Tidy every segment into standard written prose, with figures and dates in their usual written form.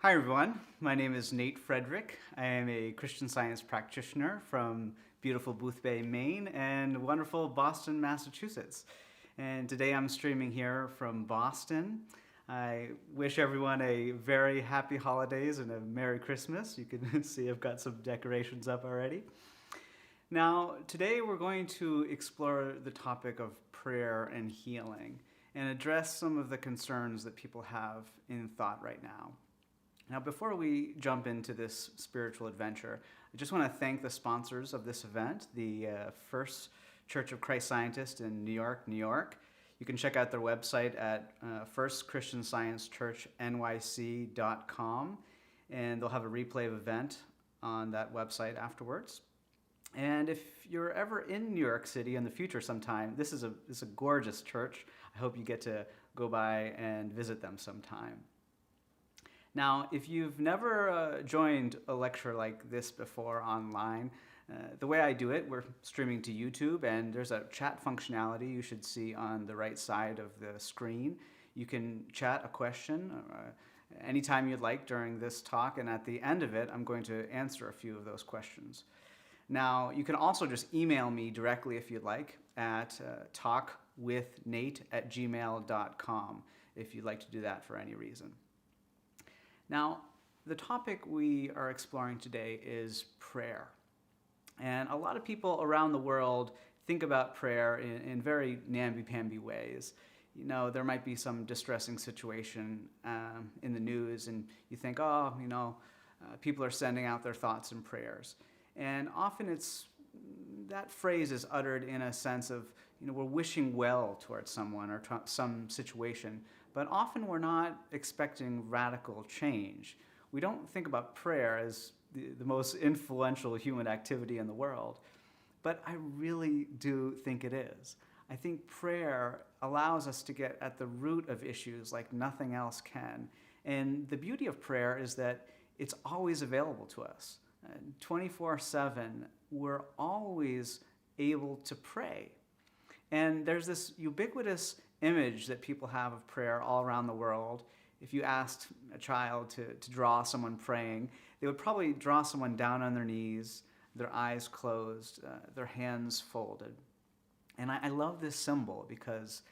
Hi everyone, my name is Nate Frederick. I am a Christian Science practitioner from beautiful Boothbay, Maine and wonderful Boston, Massachusetts. And today I'm streaming here from Boston. I wish everyone a very happy holidays and a Merry Christmas. You can see I've got some decorations up already. Now, today we're going to explore the topic of prayer and healing and address some of the concerns that people have in thought right now. Now, before we jump into this spiritual adventure, I just want to thank the sponsors of this event, the First Church of Christ Scientist in New York, New York. You can check out their website at firstchristiansciencechurchnyc.com, and they'll have a replay of event on that website afterwards. And if you're ever in New York City in the future sometime, this is a gorgeous church. I hope you get to go by and visit them sometime. Now, if you've never joined a lecture like this before online, the way I do it, we're streaming to YouTube, and there's a chat functionality you should see on the right side of the screen. You can chat a question anytime you'd like during this talk, and at the end of it, I'm going to answer a few of those questions. Now, you can also just email me directly if you'd like at talkwithnate@gmail.com if you'd like to do that for any reason. Now, the topic we are exploring today is prayer. And a lot of people around the world think about prayer in very namby-pamby ways. You know, there might be some distressing situation in the news, and you think, people are sending out their thoughts and prayers. And often that phrase is uttered in a sense of, we're wishing well towards someone or some situation, but often we're not expecting radical change. We don't think about prayer as the most influential human activity in the world, but I really do think it is. I think prayer allows us to get at the root of issues like nothing else can. And the beauty of prayer is that it's always available to us. 24/7, we're always able to pray. And there's this ubiquitous image that people have of prayer all around the world. If you asked a child to draw someone praying, they would probably draw someone down on their knees, their eyes closed, their hands folded. And I love this symbol because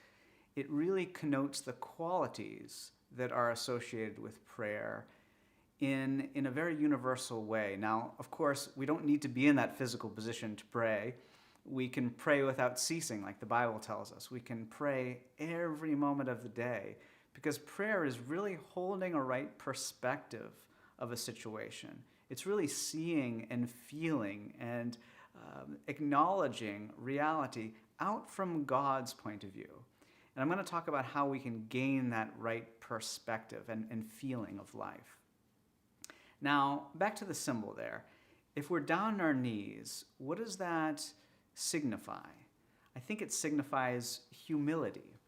it really connotes the qualities that are associated with prayer in a very universal way. Now, of course, we don't need to be in that physical position to pray. We can pray without ceasing, like the Bible tells us. We can pray every moment of the day because prayer is really holding a right perspective of a situation. It's really seeing and feeling and acknowledging reality out from God's point of view. And I'm going to talk about how we can gain that right perspective and feeling of life. Now, back to the symbol there. If we're down on our knees, what does that signify? I think it signifies humility.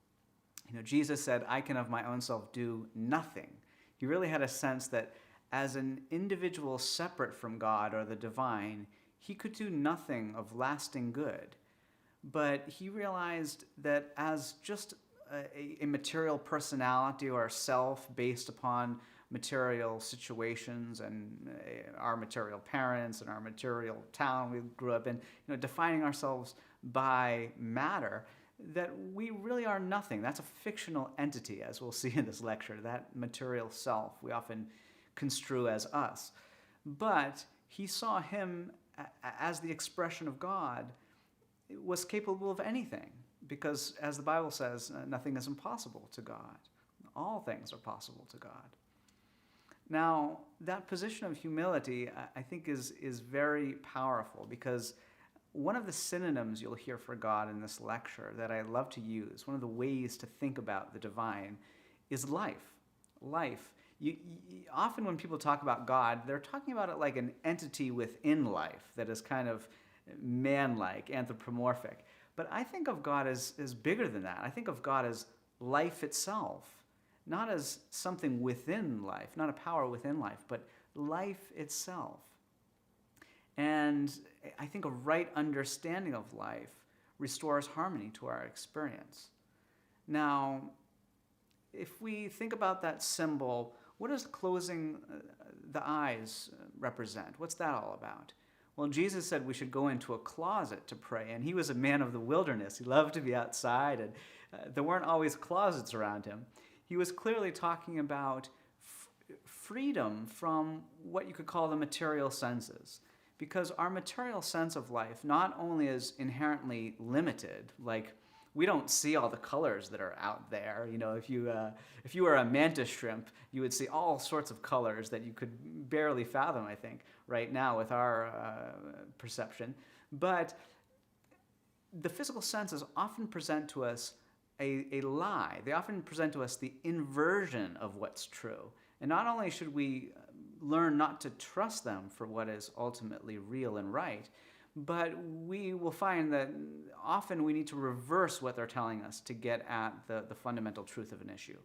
Jesus said, "I can of my own self do nothing." He really had a sense that as an individual separate from God or the divine, he could do nothing of lasting good. But he realized that as just a material personality or a self based upon material situations and our material parents and our material town we grew up in, defining ourselves by matter, that we really are nothing. That's a fictional entity, as we'll see in this lecture, that material self we often construe as us. But he saw him as the expression of God was capable of anything, because as the Bible says, nothing is impossible to God. All things are possible to God. Now, that position of humility, I think, is very powerful, because one of the synonyms you'll hear for God in this lecture that I love to use, one of the ways to think about the divine, is life. Life. Often when people talk about God, they're talking about it like an entity within life that is kind of man-like, anthropomorphic. But I think of God as bigger than that. I think of God as life itself. Not as something within life, not a power within life, but life itself. And I think a right understanding of life restores harmony to our experience. Now, if we think about that symbol, what does closing the eyes represent? What's that all about? Well, Jesus said we should go into a closet to pray, and he was a man of the wilderness. He loved to be outside, and there weren't always closets around him. He was clearly talking about freedom from what you could call the material senses, because our material sense of life not only is inherently limited, like we don't see all the colors that are out there. You know, if you were a mantis shrimp, you would see all sorts of colors that you could barely fathom, I think, right now with our perception. But the physical senses often present to us a lie. They often present to us the inversion of what's true. And not only should we learn not to trust them for what is ultimately real and right, but we will find that often we need to reverse what they're telling us to get at the fundamental truth of an issue.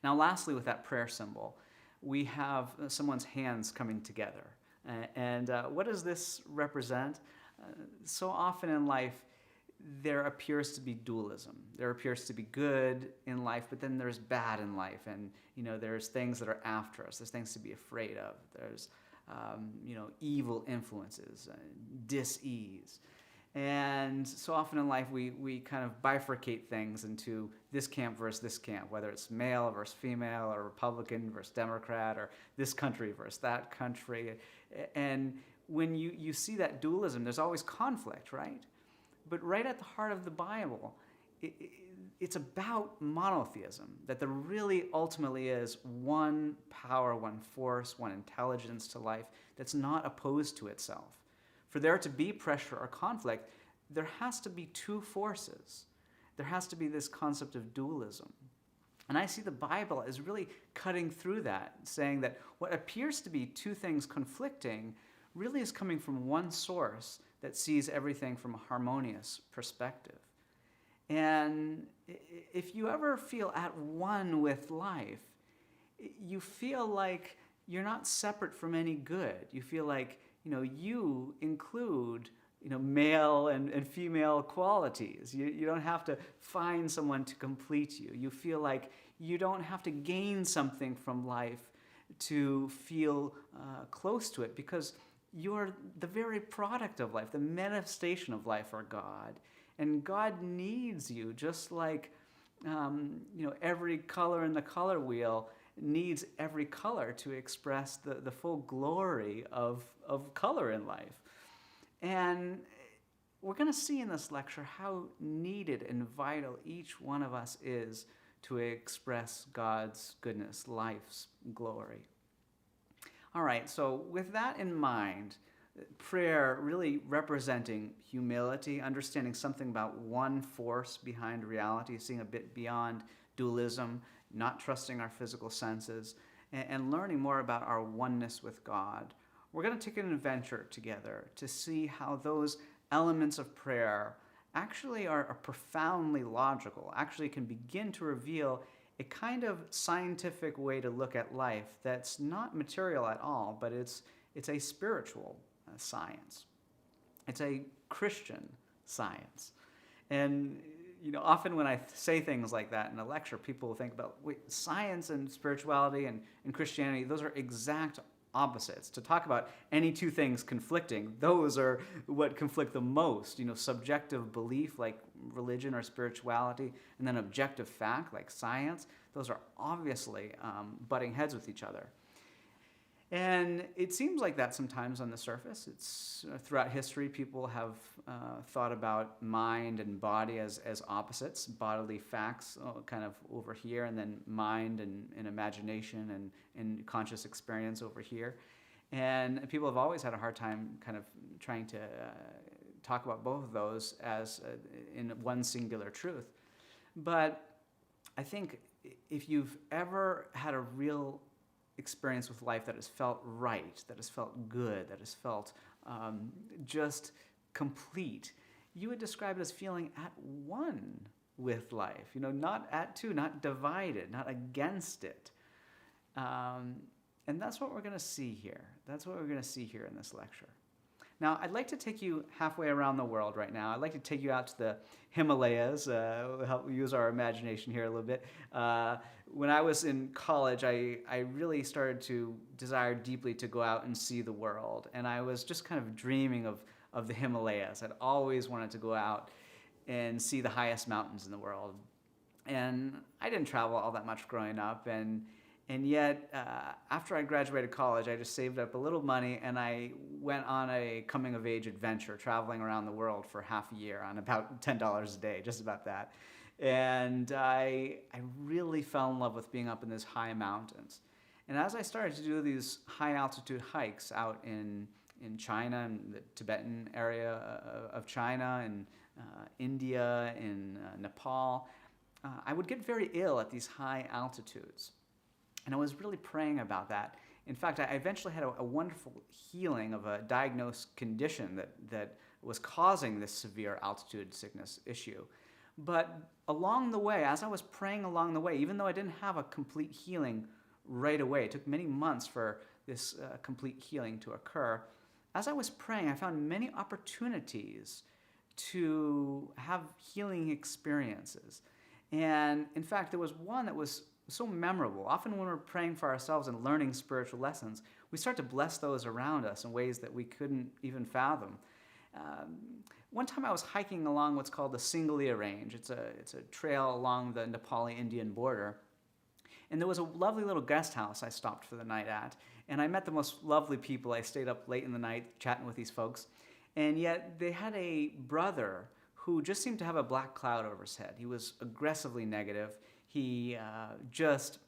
Now, lastly, with that prayer symbol, we have someone's hands coming together. And what does this represent? So often in life, there appears to be dualism. There appears to be good in life, but then there's bad in life. And, you know, there's things that are after us. There's things to be afraid of. There's evil influences, dis-ease. And so often in life, we kind of bifurcate things into this camp versus this camp, whether it's male versus female, or Republican versus Democrat, or this country versus that country. And when you see that dualism, there's always conflict, right? But right at the heart of the Bible, it's about monotheism, that there really ultimately is one power, one force, one intelligence to life that's not opposed to itself. For there to be pressure or conflict, there has to be two forces. There has to be this concept of dualism. And I see the Bible as really cutting through that, saying that what appears to be two things conflicting really is coming from one source that sees everything from a harmonious perspective. And if you ever feel at one with life, you feel like you're not separate from any good. You feel like, you include, male and female qualities. You don't have to find someone to complete you. You feel like you don't have to gain something from life to feel close to it, because you're the very product of life, the manifestation of life are God. And God needs you, just like every color in the color wheel needs every color to express the full glory of color in life. And we're going to see in this lecture how needed and vital each one of us is to express God's goodness, life's glory. All right, so with that in mind, prayer really representing humility, understanding something about one force behind reality, seeing a bit beyond dualism, not trusting our physical senses, and learning more about our oneness with God. We're going to take an adventure together to see how those elements of prayer actually are profoundly logical, actually can begin to reveal a kind of scientific way to look at life that's not material at all, but it's a spiritual science. It's a Christian science. And often when I say things like that in a lecture, people will think about, science and spirituality and Christianity, those are exact opposites. To talk about any two things conflicting, those are what conflict the most. Subjective belief like religion or spirituality, and then objective fact like science, those are obviously butting heads with each other. And it seems like that sometimes on the surface. It's throughout history, people have thought about mind and body as opposites, bodily facts kind of over here, and then mind and imagination and conscious experience over here. And people have always had a hard time kind of trying to talk about both of those as in one singular truth. But I think if you've ever had a real experience with life that has felt right, that has felt good, that has felt just complete, you would describe it as feeling at one with life, not at two, not divided, not against it. And that's what we're going to see here. That's what we're going to see here in this lecture. Now, I'd like to take you halfway around the world right now. I'd like to take you out to the Himalayas, help use our imagination here a little bit, when I was in college, I really started to desire deeply to go out and see the world. And I was just kind of dreaming of the Himalayas. I'd always wanted to go out and see the highest mountains in the world. And I didn't travel all that much growing up. And yet, after I graduated college, I just saved up a little money and I went on a coming-of-age adventure, traveling around the world for half a year on about $10 a day, just about that. And I really fell in love with being up in these high mountains. And as I started to do these high-altitude hikes out in China, and the Tibetan area of China, and India, in Nepal, I would get very ill at these high altitudes. And I was really praying about that. In fact, I eventually had a wonderful healing of a diagnosed condition that was causing this severe altitude sickness issue. But along the way, as I was praying along the way, even though I didn't have a complete healing right away, it took many months for this complete healing to occur. As I was praying, I found many opportunities to have healing experiences. And in fact, there was one that was so memorable. Often when we're praying for ourselves and learning spiritual lessons, we start to bless those around us in ways that we couldn't even fathom. One time I was hiking along what's called the Singalia Range. It's a trail along the Nepali-Indian border. And there was a lovely little guest house I stopped for the night at. And I met the most lovely people. I stayed up late in the night chatting with these folks. And yet they had a brother who just seemed to have a black cloud over his head. He was aggressively negative. He just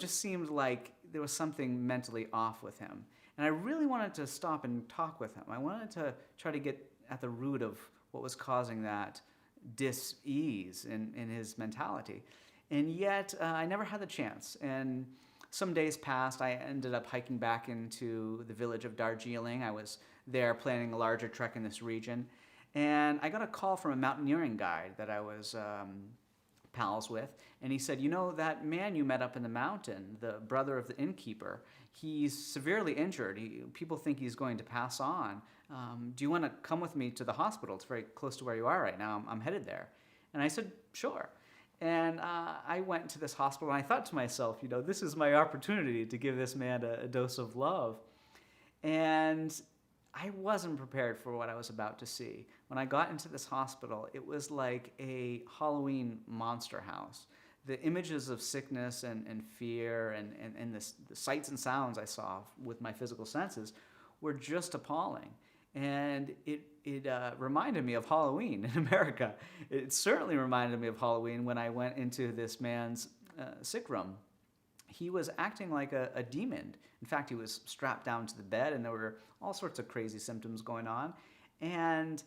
seemed like there was something mentally off with him. And I really wanted to stop and talk with him. I wanted to try to get at the root of what was causing that dis-ease in his mentality. And yet, I never had the chance. And some days passed. I ended up hiking back into the village of Darjeeling. I was there planning a larger trek in this region. And I got a call from a mountaineering guide that I was pals with, and he said, that man you met up in the mountain, the brother of the innkeeper, he's severely injured. People think he's going to pass on. Do you want to come with me to the hospital? It's very close to where you are right now. I'm headed there. And I said, sure. And I went to this hospital, and I thought to myself, this is my opportunity to give this man a dose of love. And I wasn't prepared for what I was about to see. When I got into this hospital, it was like a Halloween monster house. The images of sickness and fear and the sights and sounds I saw with my physical senses were just appalling. And it reminded me of Halloween in America. It certainly reminded me of Halloween when I went into this man's sick room. He was acting like a demon. In fact, he was strapped down to the bed, and there were all sorts of crazy symptoms going on. And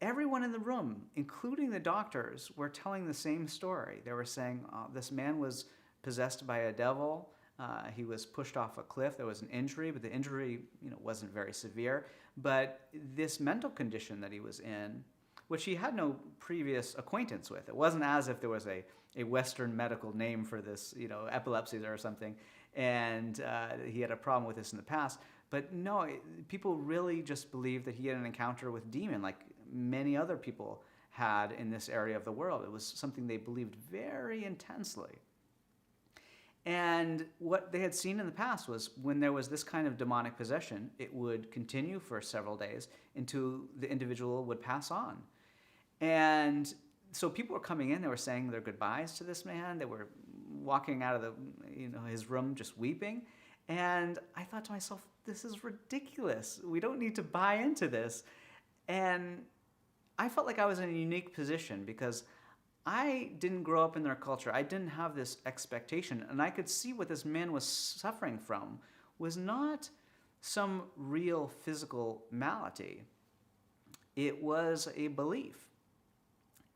everyone in the room, including the doctors, were telling the same story. They were saying, this man was possessed by a devil. He was pushed off a cliff. There was an injury, but the injury wasn't very severe. But this mental condition that he was in, which he had no previous acquaintance with. It wasn't as if there was a Western medical name for this, epilepsy or something, and he had a problem with this in the past. But no, people really just believed that he had an encounter with demon, like many other people had in this area of the world. It was something they believed very intensely. And what they had seen in the past was when there was this kind of demonic possession, it would continue for several days until the individual would pass on. And so people were coming in, they were saying their goodbyes to this man, they were walking out of his room just weeping. And I thought to myself, this is ridiculous. We don't need to buy into this. And I felt like I was in a unique position because I didn't grow up in their culture. I didn't have this expectation. And I could see what this man was suffering from was not some real physical malady. It was a belief.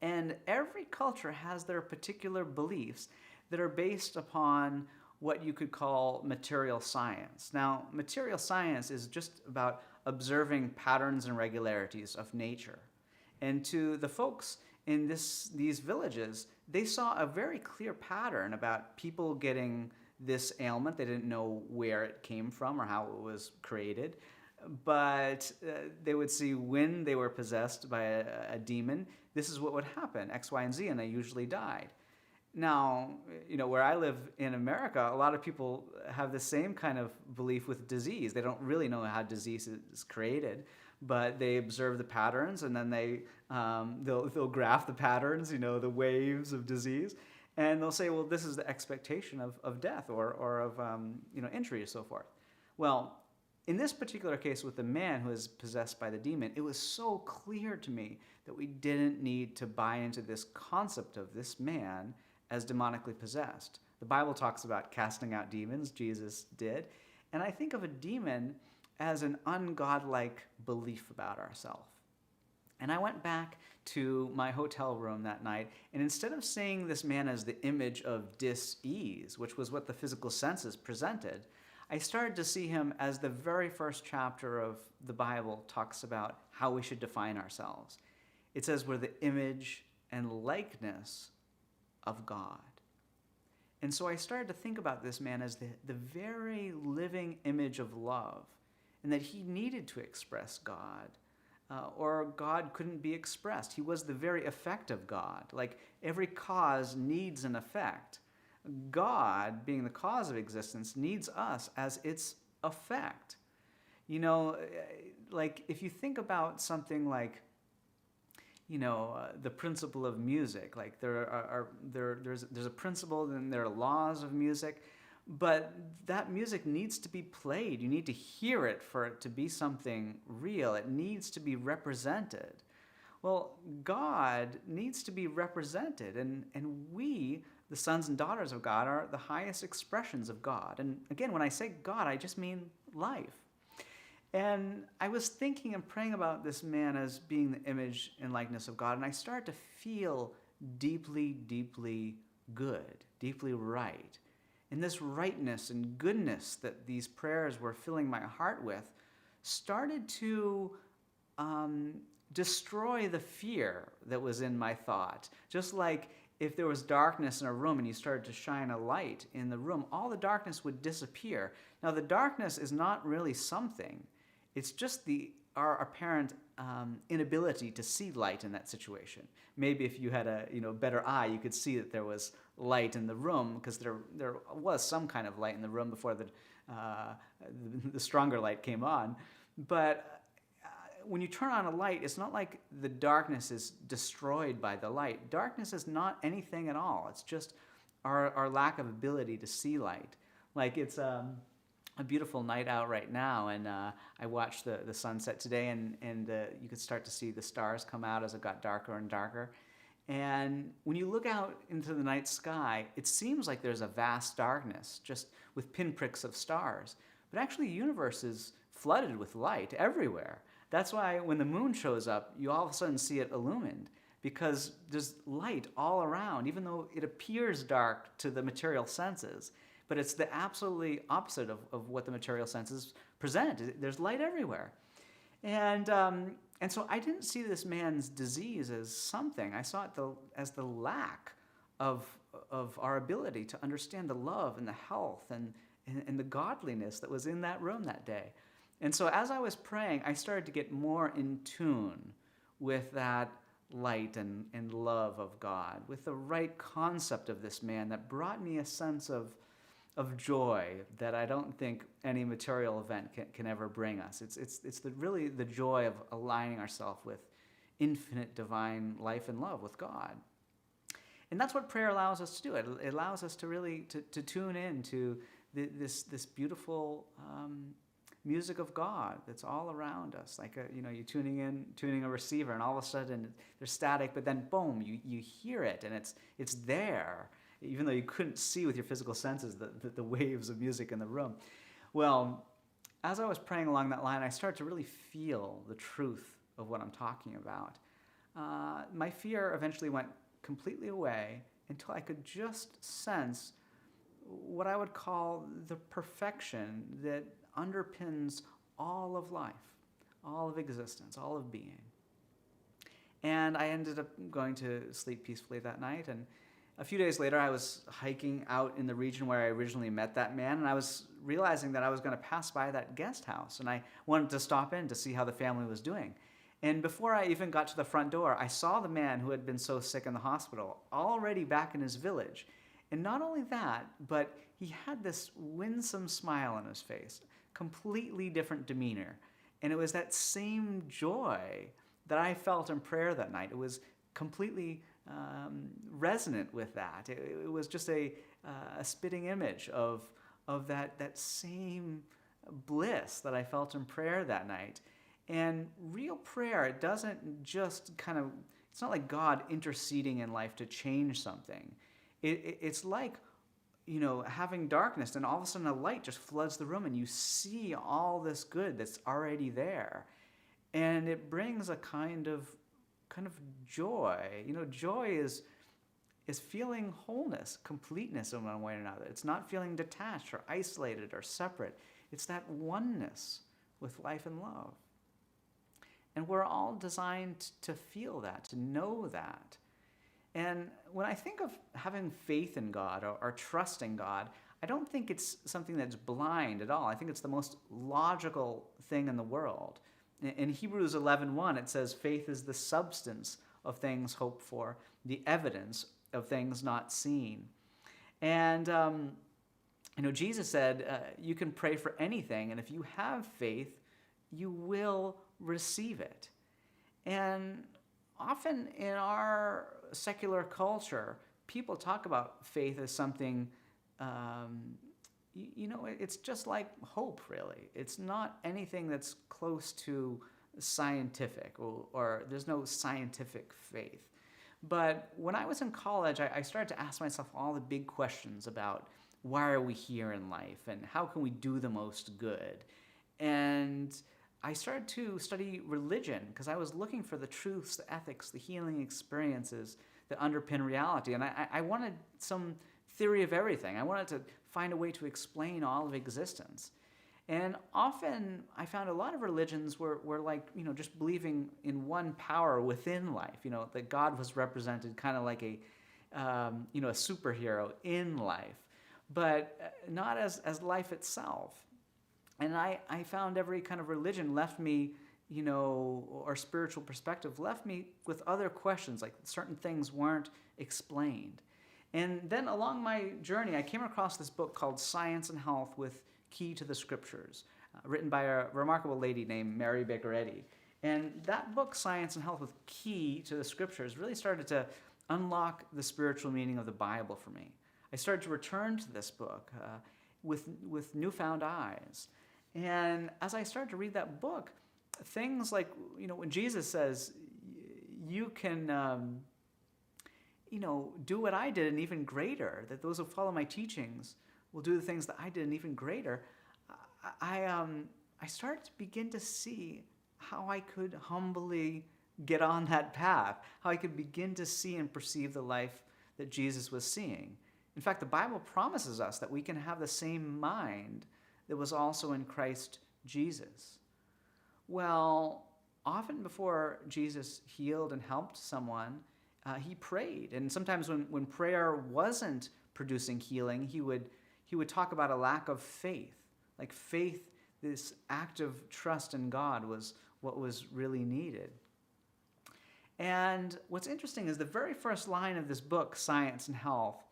And every culture has their particular beliefs that are based upon what you could call material science. Now, material science is just about observing patterns and regularities of nature. And to the folks in these villages, they saw a very clear pattern about people getting this ailment. They didn't know where it came from or how it was created. But they would see when they were possessed by a demon, this is what would happen, X, Y, and Z, and they usually died. Now, where I live in America, a lot of people have the same kind of belief with disease. They don't really know how disease is created, but they observe the patterns, and then they'll graph the patterns, the waves of disease, and they'll say, well, this is the expectation of death or of injury and so forth. Well, in this particular case with the man who is possessed by the demon, it was so clear to me that we didn't need to buy into this concept of this man as demonically possessed. The Bible talks about casting out demons, Jesus did, and I think of a demon as an ungodlike belief about ourselves. And I went back to my hotel room that night, and instead of seeing this man as the image of dis-ease, which was what the physical senses presented, I started to see him as the very first chapter of the Bible talks about how we should define ourselves. It says we're the image and likeness of God. And so I started to think about this man as the very living image of love, and that he needed to express God, or God couldn't be expressed. He was the very effect of God. Like every cause needs an effect. God, being the cause of existence, needs us as its effect. Like if you think about something like, the principle of music, like there's a principle and there are laws of music, but that music needs to be played. You need to hear it for it to be something real. It needs to be represented. Well, God needs to be represented, and we, the sons and daughters of God, are the highest expressions of God. And again, when I say God, I just mean life. And I was thinking and praying about this man as being the image and likeness of God, and I started to feel deeply, deeply good, deeply right. And this rightness and goodness that these prayers were filling my heart with started to destroy the fear that was in my thought. Just like if there was darkness in a room and you started to shine a light in the room, all the darkness would disappear. Now, the darkness is not really something. It's just our apparent inability to see light in that situation. Maybe if you had a better eye, you could see that there was light in the room, because there was some kind of light in the room before the stronger light came on. But when you turn on a light, it's not like the darkness is destroyed by the light. Darkness is not anything at all. It's just our lack of ability to see light. Like it's a beautiful night out right now, and I watched the sunset today, and you could start to see the stars come out as it got darker and darker. And when you look out into the night sky, it seems like there's a vast darkness, just with pinpricks of stars. But actually, the universe is flooded with light everywhere. That's why when the moon shows up, you all of a sudden see it illumined, because there's light all around, even though it appears dark to the material senses. But it's the absolutely opposite of what the material senses present. There's light everywhere. And so I didn't see this man's disease as something. I saw it as the lack of our ability to understand the love and the health and the godliness that was in that room that day. And so as I was praying, I started to get more in tune with that light and love of God, with the right concept of this man that brought me a sense of joy that I don't think any material event can ever bring us. It's really the joy of aligning ourselves with infinite divine life and love with God. And that's what prayer allows us to do. It allows us to really to tune in to this beautiful music of God that's all around us. Like you're tuning a receiver, and all of a sudden there's static, but then boom, you hear it, and it's there, even though you couldn't see with your physical senses the waves of music in the room. Well, as I was praying along that line, I started to really feel the truth of what I'm talking about. My fear eventually went completely away until I could just sense what I would call the perfection that underpins all of life, all of existence, all of being. And I ended up going to sleep peacefully that night, and a few days later, I was hiking out in the region where I originally met that man, and I was realizing that I was going to pass by that guest house, and I wanted to stop in to see how the family was doing. And before I even got to the front door, I saw the man who had been so sick in the hospital already back in his village. And not only that, but he had this winsome smile on his face, completely different demeanor. And it was that same joy that I felt in prayer that night. It was completely resonant with that. It was just a spitting image of that same bliss that I felt in prayer that night. And real prayer, it doesn't just it's not like God interceding in life to change something. It's like, having darkness and all of a sudden a light just floods the room and you see all this good that's already there. And it brings a kind of joy. Joy is feeling wholeness, completeness in one way or another. It's not feeling detached or isolated or separate. It's that oneness with life and love. And we're all designed to feel that, to know that. And when I think of having faith in God or trusting God, I don't think it's something that's blind at all. I think it's the most logical thing in the world. In Hebrews 11:1, it says, faith is the substance of things hoped for, the evidence of things not seen. And, Jesus said, you can pray for anything, and if you have faith, you will receive it. And often in our secular culture, people talk about faith as something, it's just like hope, really. It's not anything that's close to scientific, or there's no scientific faith. But when I was in college, I started to ask myself all the big questions about why are we here in life and how can we do the most good. And I started to study religion because I was looking for the truths, the ethics, the healing experiences that underpin reality. And I wanted some theory of everything. I wanted to find a way to explain all of existence. And often I found a lot of religions were like, just believing in one power within life, that God was represented kind of like a superhero in life, but not as life itself. And I found every kind of religion left me, or spiritual perspective left me with other questions, like certain things weren't explained. And then along my journey, I came across this book called Science and Health with Key to the Scriptures, written by a remarkable lady named Mary Baker Eddy. And that book, Science and Health with Key to the Scriptures, really started to unlock the spiritual meaning of the Bible for me. I started to return to this book with newfound eyes. And as I started to read that book, things like, when Jesus says, you can, do what I did and even greater, that those who follow my teachings will do the things that I did and even greater, I started to begin to see how I could humbly get on that path, how I could begin to see and perceive the life that Jesus was seeing. In fact, the Bible promises us that we can have the same mind that was also in Christ Jesus. Well, often before Jesus healed and helped someone, he prayed. And sometimes when prayer wasn't producing healing, he would talk about a lack of faith. Like faith, this act of trust in God, was what was really needed. And what's interesting is the very first line of this book, Science and Health,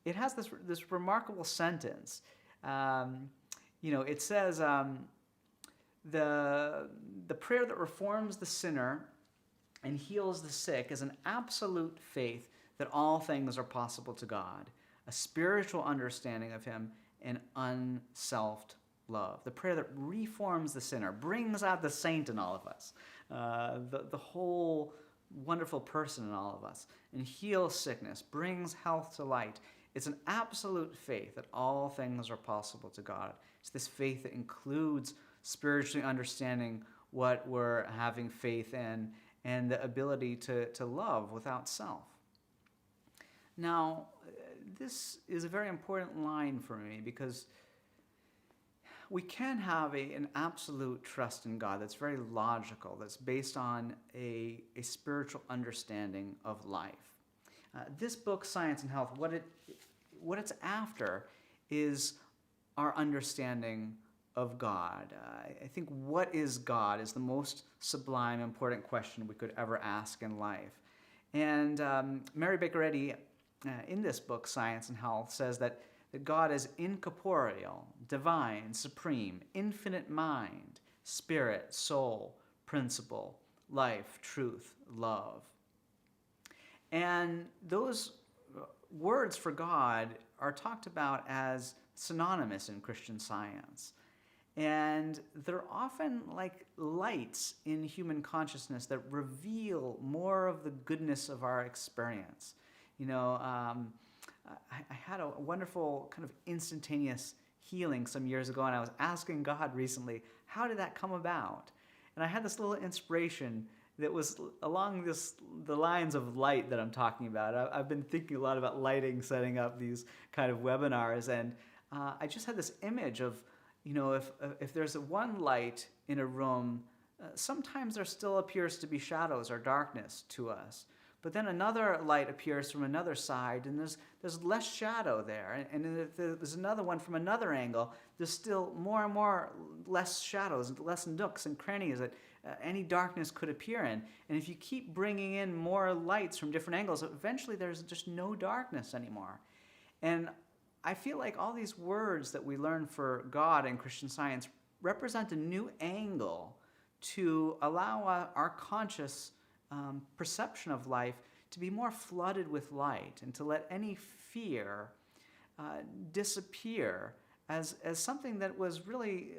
it has this remarkable sentence. It says, the prayer that reforms the sinner and heals the sick is an absolute faith that all things are possible to God, a spiritual understanding of him, and unselfed love. The prayer that reforms the sinner, brings out the saint in all of us, the whole wonderful person in all of us, and heals sickness, brings health to light. It's an absolute faith that all things are possible to God. It's this faith that includes spiritually understanding what we're having faith in and the ability to love without self. Now, this is a very important line for me because we can have an absolute trust in God that's very logical, that's based on a spiritual understanding of life. This book, Science and Health, what it's after is our understanding of God. I think what is God is the most sublime, important question we could ever ask in life. And Mary Baker Eddy, in this book, Science and Health, says that God is incorporeal, divine, supreme, infinite mind, spirit, soul, principle, life, truth, love. And those words for God are talked about as synonymous in Christian Science. And they're often like lights in human consciousness that reveal more of the goodness of our experience. I had a wonderful kind of instantaneous healing some years ago, and I was asking God recently, how did that come about? And I had this little inspiration that was along the lines of light that I'm talking about. I've been thinking a lot about lighting, setting up these kind of webinars, and I just had this image of, if there's one light in a room, sometimes there still appears to be shadows or darkness to us. But then another light appears from another side, and there's less shadow there. And if there's another one from another angle, there's still more and more less shadows, less nooks and crannies that any darkness could appear in. And if you keep bringing in more lights from different angles, eventually there's just no darkness anymore. And I feel like all these words that we learn for God in Christian Science represent a new angle to allow our conscious perception of life to be more flooded with light, and to let any fear disappear as something that was really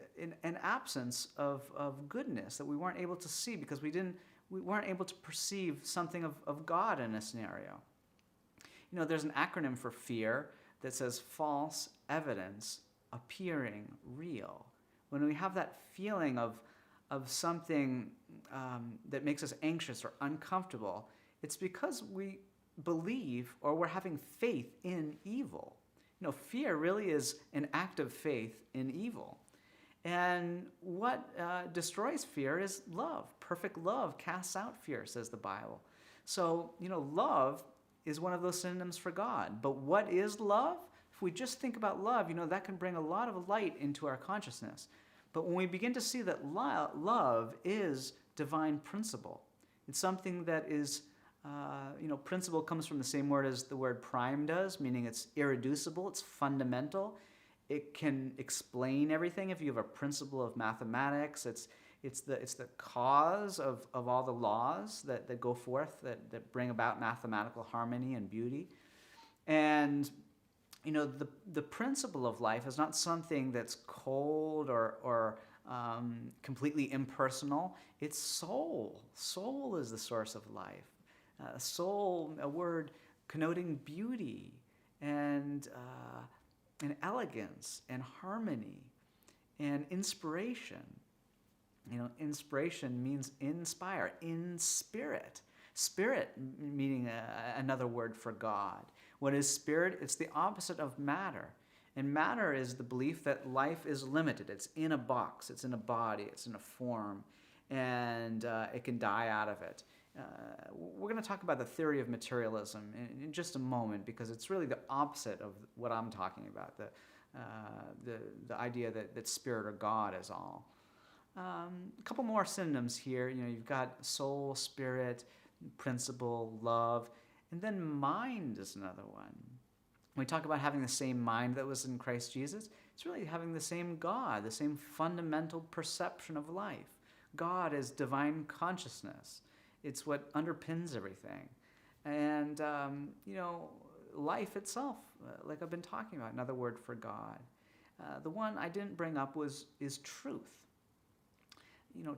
an absence of goodness that we weren't able to see because we weren't able to perceive something of God in a scenario. There's an acronym for fear that says false evidence appearing real. When we have that feeling of something that makes us anxious or uncomfortable, it's because we believe or we're having faith in evil. Fear really is an act of faith in evil. And what destroys fear is love. Perfect love casts out fear, says the Bible. So, love is one of those synonyms for God. But what is love? If we just think about love, that can bring a lot of light into our consciousness. But when we begin to see that love is divine principle, it's something that is, principle comes from the same word as the word prime does, meaning it's irreducible, it's fundamental. It can explain everything. If you have a principle of mathematics, it's the cause of all the laws that go forth, that bring about mathematical harmony and beauty. And the principle of life is not something that's cold or completely impersonal. It's soul. Soul is the source of life. Soul, a word connoting beauty and elegance and harmony and inspiration. Inspiration means inspire, in spirit. Spirit meaning another word for God. What is spirit? It's the opposite of matter. And matter is the belief that life is limited. It's in a box, it's in a body, it's in a form, and it can die out of it. We're going to talk about the theory of materialism in just a moment, because it's really the opposite of what I'm talking about, the idea that spirit or God is all. A couple more synonyms here. You've got soul, spirit, principle, love, and then mind is another one. When we talk about having the same mind that was in Christ Jesus, it's really having the same God, the same fundamental perception of life. God is divine consciousness. It's what underpins everything. And, life itself, like I've been talking about, another word for God. The one I didn't bring up is truth.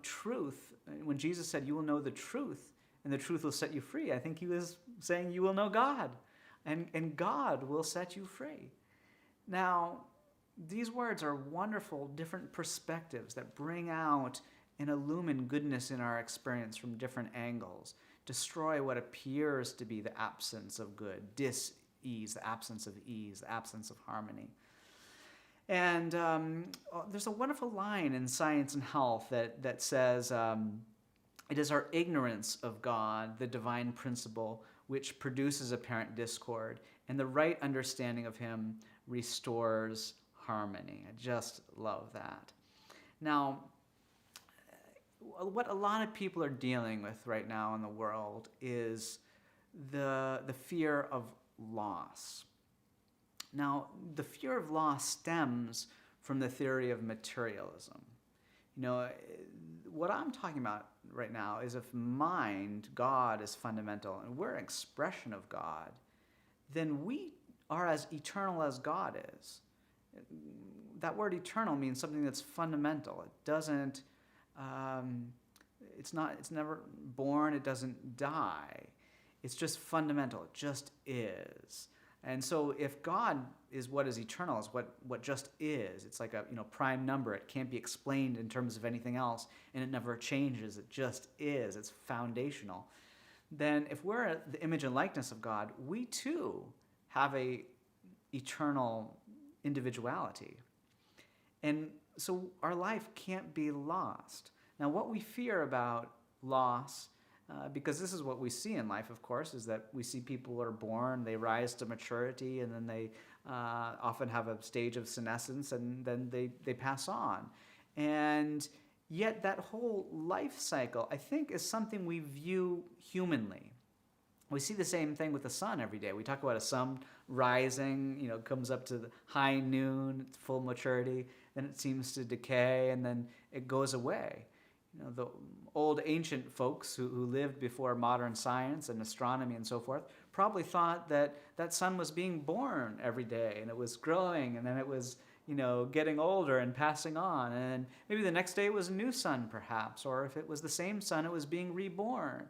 Truth, when Jesus said, you will know the truth, and the truth will set you free, I think he was saying you will know God, and God will set you free. Now, these words are wonderful, different perspectives that bring out and illumine goodness in our experience from different angles, destroy what appears to be the absence of good, dis-ease, the absence of ease, the absence of harmony. And there's a wonderful line in Science and Health that says, it is our ignorance of God, the divine principle, which produces apparent discord, and the right understanding of him restores harmony. I just love that. Now, what a lot of people are dealing with right now in the world is the fear of loss. Now, the fear of loss stems from the theory of materialism. What I'm talking about right now is if mind, God, is fundamental and we're an expression of God, then we are as eternal as God is. That word eternal means something that's fundamental. It doesn't, it's never born, it doesn't die. It's just fundamental, it just is. And so if God is what is eternal, is what just is, it's like a prime number. It can't be explained in terms of anything else, and it never changes. It just is. It's foundational. Then if we're the image and likeness of God, we too have a eternal individuality. And so our life can't be lost. Now, what we fear about loss, because this is what we see in life, of course, is that we see people are born, they rise to maturity, and then they often have a stage of senescence, and then they pass on. And yet that whole life cycle, I think, is something we view humanly. We see the same thing with the sun every day. We talk about a sun rising, comes up to the high noon, full maturity, then it seems to decay, and then it goes away. The old ancient folks who lived before modern science and astronomy and so forth probably thought that that sun was being born every day, and it was growing, and then it was getting older and passing on, and maybe the next day it was a new sun perhaps, or if it was the same sun, it was being reborn.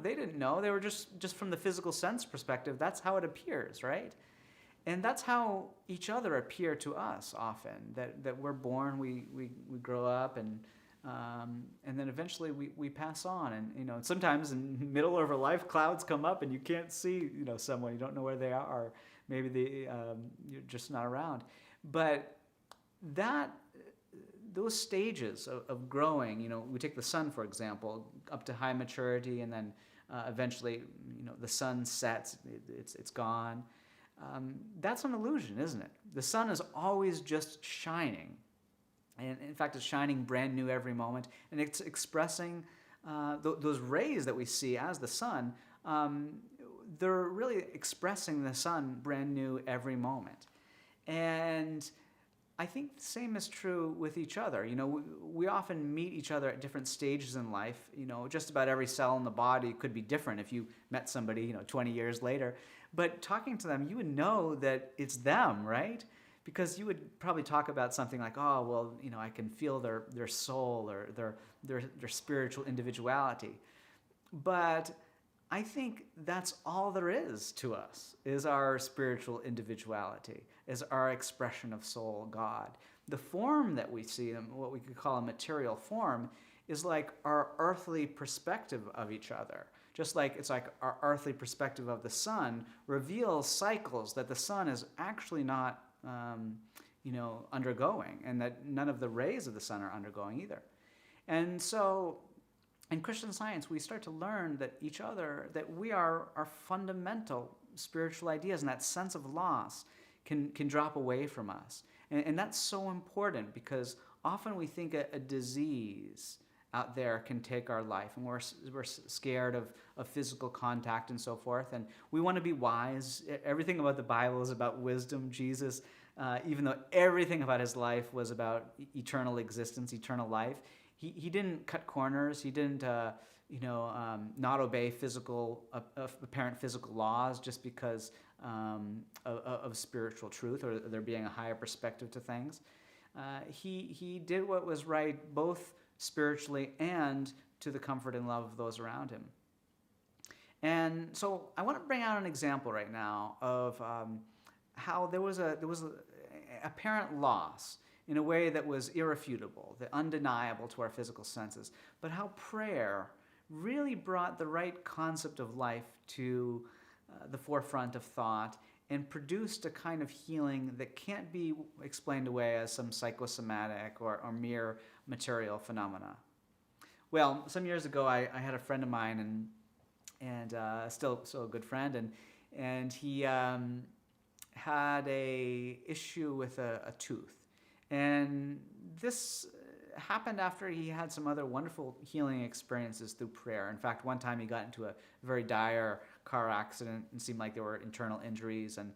They didn't know. They were just from the physical sense perspective, that's how it appears, right? And that's how each other appear to us often, that we're born, we grow up, and then eventually we pass on. And sometimes in the middle of our life, clouds come up and you can't see someone, you don't know where they are, maybe you're just not around. But those stages of growing, we take the sun, for example, up to high maturity, and then eventually, the sun sets, it's gone. That's an illusion, isn't it? The sun is always just shining. And in fact, it's shining brand new every moment. And it's expressing those rays that we see as the sun. They're really expressing the sun brand new every moment. And I think the same is true with each other. We often meet each other at different stages in life. Just about every cell in the body could be different if you met somebody, 20 years later. But talking to them, you would know that it's them, right? Because you would probably talk about something like, oh, well, I can feel their soul or their spiritual individuality. But I think that's all there is to us, is our spiritual individuality, is our expression of soul, God. The form that we see, what we could call a material form, is like our earthly perspective of each other. Just like it's like our earthly perspective of the sun reveals cycles that the sun is actually not undergoing, and that none of the rays of the sun are undergoing either. And so in Christian Science, we start to learn that that we are our fundamental spiritual ideas, and that sense of loss can drop away from us. And that's so important, because often we think a disease out there can take our life, and we're scared of physical contact and so forth, and we want to be wise. Everything about the Bible is about wisdom. Jesus, even though everything about his life was about eternal existence, eternal life, he didn't cut corners. He didn't not obey apparent physical laws just because of spiritual truth, or there being a higher perspective to things. He did what was right, both spiritually and to the comfort and love of those around him. And so I want to bring out an example right now of how there was a apparent loss in a way that was irrefutable, undeniable to our physical senses, but how prayer really brought the right concept of life to the forefront of thought and produced a kind of healing that can't be explained away as some psychosomatic or mere material phenomena. Well, some years ago, I had a friend of mine, and still a good friend, and he had a issue with a tooth. And this happened after he had some other wonderful healing experiences through prayer. In fact, one time he got into a very dire car accident and seemed like there were internal injuries, and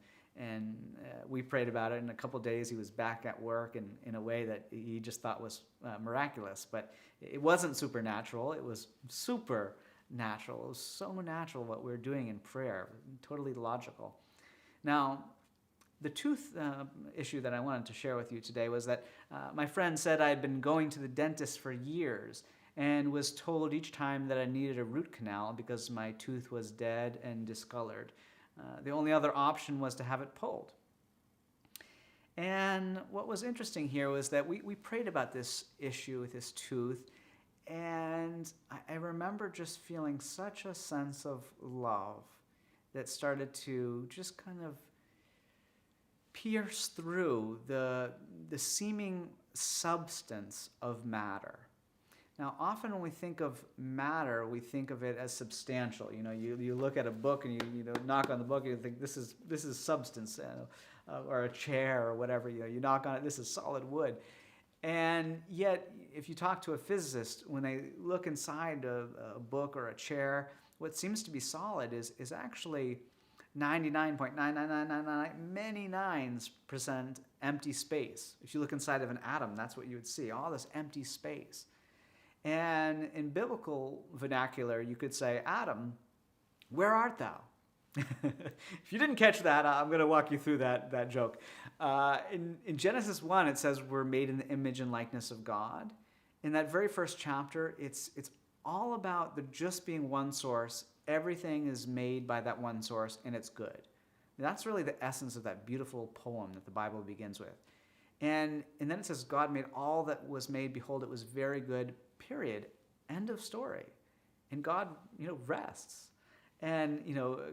we prayed about it. In a couple of days, he was back at work in a way that he just thought was miraculous. But it wasn't supernatural. It was supernatural. It was so natural what we were doing in prayer, totally logical. Now, the tooth issue that I wanted to share with you today was that my friend said I had been going to the dentist for years and was told each time that I needed a root canal because my tooth was dead and discolored. The only other option was to have it pulled. And what was interesting here was that we prayed about this issue with his tooth, and I remember just feeling such a sense of love that started to just kind of pierce through the seeming substance of matter. Now, often when we think of matter, we think of it as substantial. You look at a book and you knock on the book and you think this is substance, or a chair or whatever. You knock on it, this is solid wood. And yet, if you talk to a physicist, when they look inside a book or a chair, what seems to be solid is actually 99.99999 many nines % empty space. If you look inside of an atom, that's what you would see, all this empty space. And in biblical vernacular, you could say, Adam, where art thou? If you didn't catch that, I'm going to walk you through that joke. In Genesis 1, it says we're made in the image and likeness of God. In that very first chapter, it's all about there just being one source. Everything is made by that one source, and it's good. That's really the essence of that beautiful poem that the Bible begins with. And then it says, God made all that was made. Behold, it was very good, period. End of story. And God, rests and,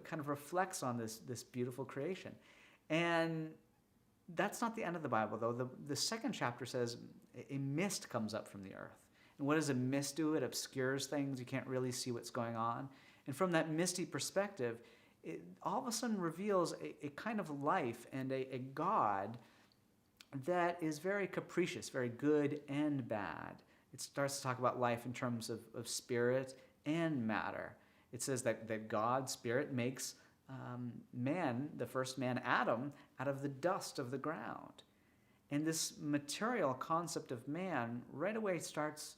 kind of reflects on this beautiful creation. And that's not the end of the Bible, though. The second chapter says a mist comes up from the earth. And what does a mist do? It obscures things. You can't really see what's going on. And from that misty perspective, it all of a sudden reveals a kind of life and a God that is very capricious, very good and bad. It starts to talk about life in terms of spirit and matter. It says that God, spirit, makes man, the first man, Adam, out of the dust of the ground. And this material concept of man right away starts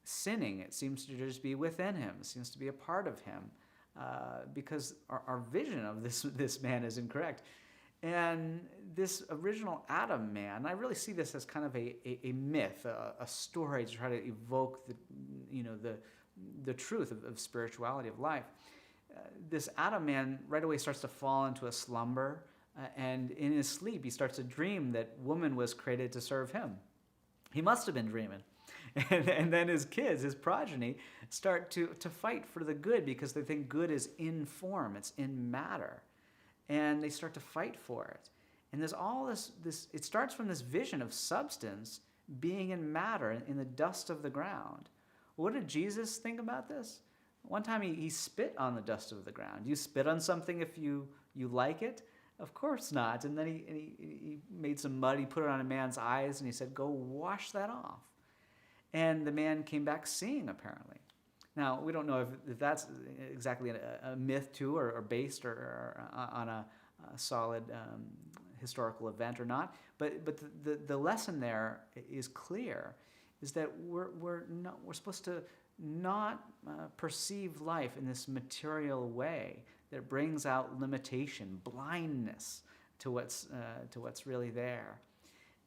sinning. It seems to just be within him. It seems to be a part of him, because our vision of this man is incorrect. And this original Adam man, I really see this as kind of a myth, a story to try to evoke the truth of spirituality, of life. This Adam man right away starts to fall into a slumber, and in his sleep he starts to dream that woman was created to serve him. He must have been dreaming. And then his kids, his progeny, start to fight for the good because they think good is in form, it's in matter. And they start to fight for it. And there's all this, it starts from this vision of substance being in matter, in the dust of the ground. What did Jesus think about this? One time he spit on the dust of the ground. You spit on something if you like it? Of course not. And then he made some mud, he put it on a man's eyes, and he said, go wash that off. And the man came back seeing, apparently. Now, we don't know if that's exactly a myth, too, or based or on a solid historical event or not. But the lesson there is clear, is that we're supposed to not perceive life in this material way that brings out limitation, blindness to what's really there.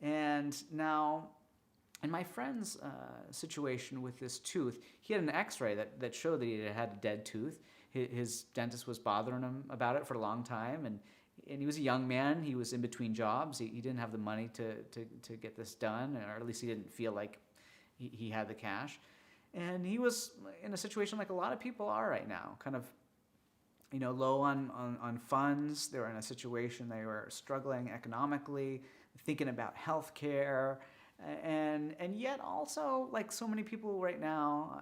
And now, in my friend's situation with this tooth, he had an x-ray that showed that he had a dead tooth. His dentist was bothering him about it for a long time, and he was a young man. He was in between jobs. He didn't have the money to get this done, or at least he didn't feel like he had the cash. And he was in a situation like a lot of people are right now, kind of low on funds. They were in a situation, they were struggling economically, thinking about health care. And yet also, like so many people right now,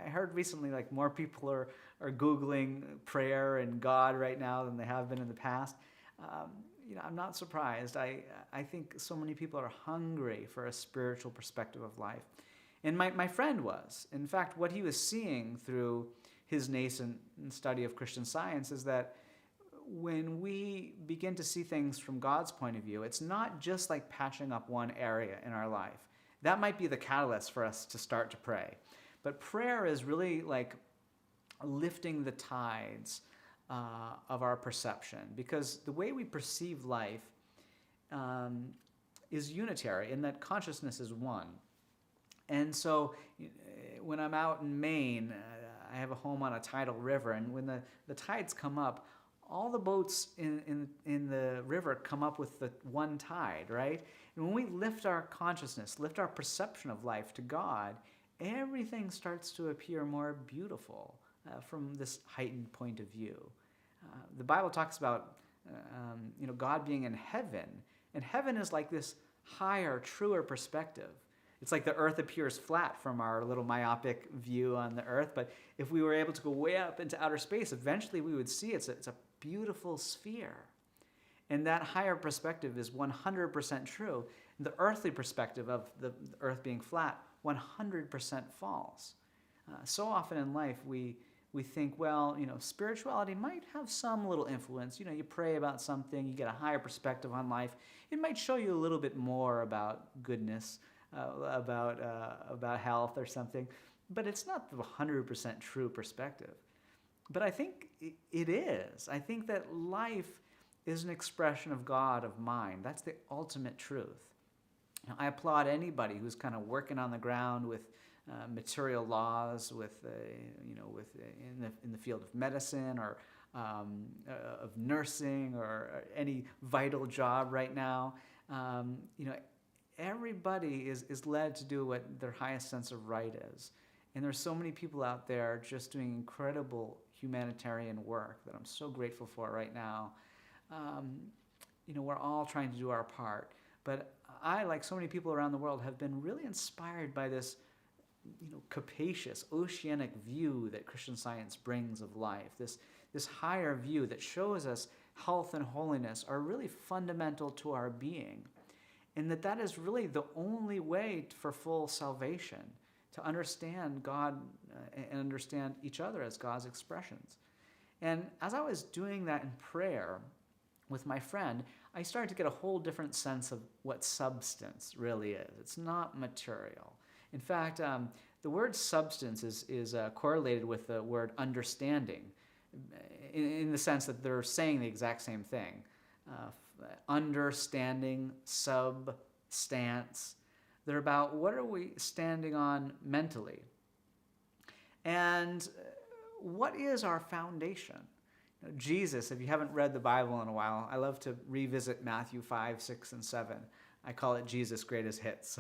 I heard recently like more people are Googling prayer and God right now than they have been in the past. I'm not surprised. I think so many people are hungry for a spiritual perspective of life. And my friend was. In fact, what he was seeing through his nascent study of Christian Science is that when we begin to see things from God's point of view, it's not just like patching up one area in our life. That might be the catalyst for us to start to pray. But prayer is really like lifting the tides of our perception, because the way we perceive life is unitary in that consciousness is one. And so when I'm out in Maine, I have a home on a tidal river, and when the tides come up, all the boats in the river come up with the one tide, right? And when we lift our consciousness, lift our perception of life to God, everything starts to appear more beautiful from this heightened point of view. The Bible talks about God being in heaven, and heaven is like this higher, truer perspective. It's like the earth appears flat from our little myopic view on the earth, but if we were able to go way up into outer space, eventually we would see it's a beautiful sphere. And that higher perspective is 100% true. The earthly perspective of the earth being flat, 100% false. So often in life we think, well, spirituality might have some little influence. You pray about something, you get a higher perspective on life. It might show you a little bit more about goodness, about health or something, but it's not the 100% true perspective. But I think it is. I think that life is an expression of God, of mind. That's the ultimate truth. I applaud anybody who's kind of working on the ground with material laws, in the field of medicine or of nursing or any vital job right now. Everybody is led to do what their highest sense of right is. And there's so many people out there just doing incredible humanitarian work that I'm so grateful for right now. We're all trying to do our part. But I, like so many people around the world, have been really inspired by this capacious, oceanic view that Christian Science brings of life, this higher view that shows us health and holiness are really fundamental to our being, and that is really the only way for full salvation, to understand God and understand each other as God's expressions. And as I was doing that in prayer with my friend, I started to get a whole different sense of what substance really is. It's not material. In fact, the word substance is correlated with the word understanding in the sense that they're saying the exact same thing. Understanding, substance. They're about what are we standing on mentally? And what is our foundation? Jesus, if you haven't read the Bible in a while, I love to revisit Matthew 5, 6, and 7. I call it Jesus' greatest hits.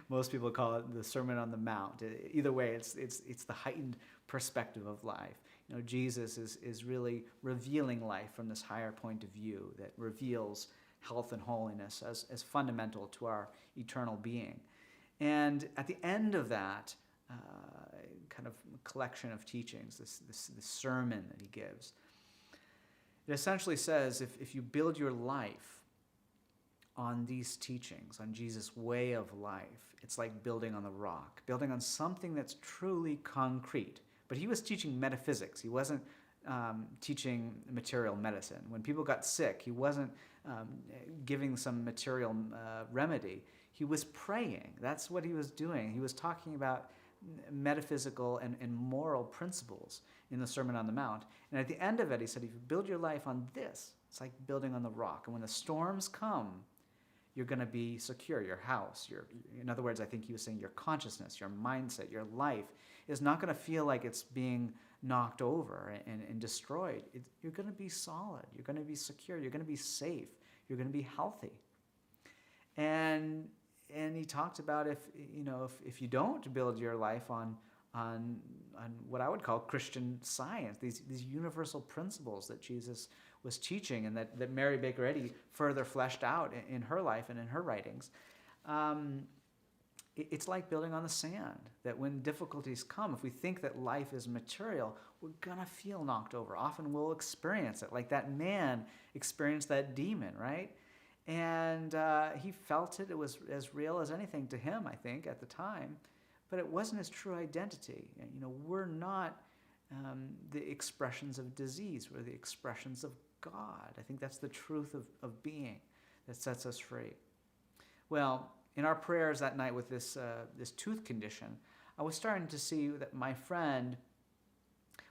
Most people call it the Sermon on the Mount. Either way, it's the heightened perspective of life. Jesus is really revealing life from this higher point of view that reveals health and holiness as fundamental to our eternal being. And at the end of that kind of collection of teachings, this sermon that he gives, it essentially says if you build your life on these teachings, on Jesus' way of life, it's like building on the rock, building on something that's truly concrete. But he was teaching metaphysics. He wasn't teaching material medicine. When people got sick, he wasn't giving some material remedy. He was praying. That's what he was doing. He was talking about metaphysical and moral principles in the Sermon on the Mount. And at the end of it, he said, if you build your life on this, it's like building on the rock. And when the storms come, you're going to be secure. Your house, in other words, I think he was saying your consciousness, your mindset, your life is not going to feel like it's being knocked over and destroyed. You're going to be solid. You're going to be secure. You're going to be safe. You're going to be healthy. And he talked about if you don't build your life on what I would call Christian Science, these universal principles that Jesus was teaching and that Mary Baker Eddy further fleshed out in her life and in her writings, it's like building on the sand, that when difficulties come, if we think that life is material, we're going to feel knocked over. Often we'll experience it, like that man experienced that demon, right? And he felt it. It was as real as anything to him, I think, at the time. But it wasn't his true identity. We're not the expressions of disease. We're the expressions of God. I think that's the truth of being that sets us free. Well, in our prayers that night with this tooth condition, I was starting to see that my friend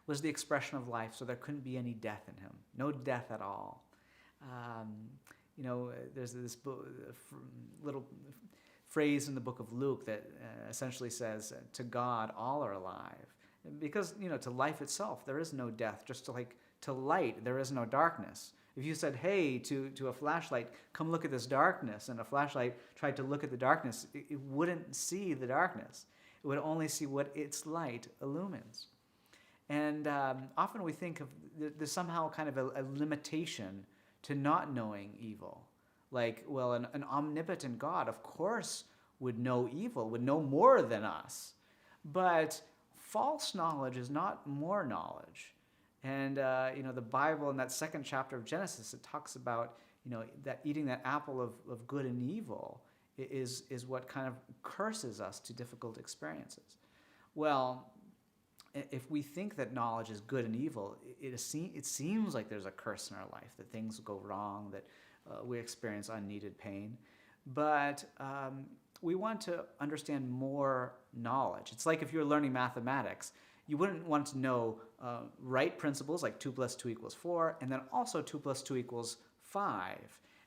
was the expression of life, so there couldn't be any death in him. No death at all. There's this little phrase in the book of Luke that essentially says, to God, all are alive. Because, to life itself, there is no death. Just to light, there is no darkness. If you said, hey, to a flashlight, come look at this darkness, and a flashlight tried to look at the darkness, it wouldn't see the darkness. It would only see what its light illumines. And often we think of there's somehow kind of a limitation to not knowing evil. Like, well, an omnipotent God, of course, would know evil, would know more than us. But false knowledge is not more knowledge. And, the Bible in that second chapter of Genesis, it talks about, that eating that apple of good and evil is what kind of curses us to difficult experiences. Well, if we think that knowledge is good and evil, it seems like there's a curse in our life, that things go wrong, that we experience unneeded pain. But we want to understand more knowledge. It's like if you're learning mathematics, you wouldn't want to know right principles like 2 + 2 = 4, and then also 2 + 2 = 5,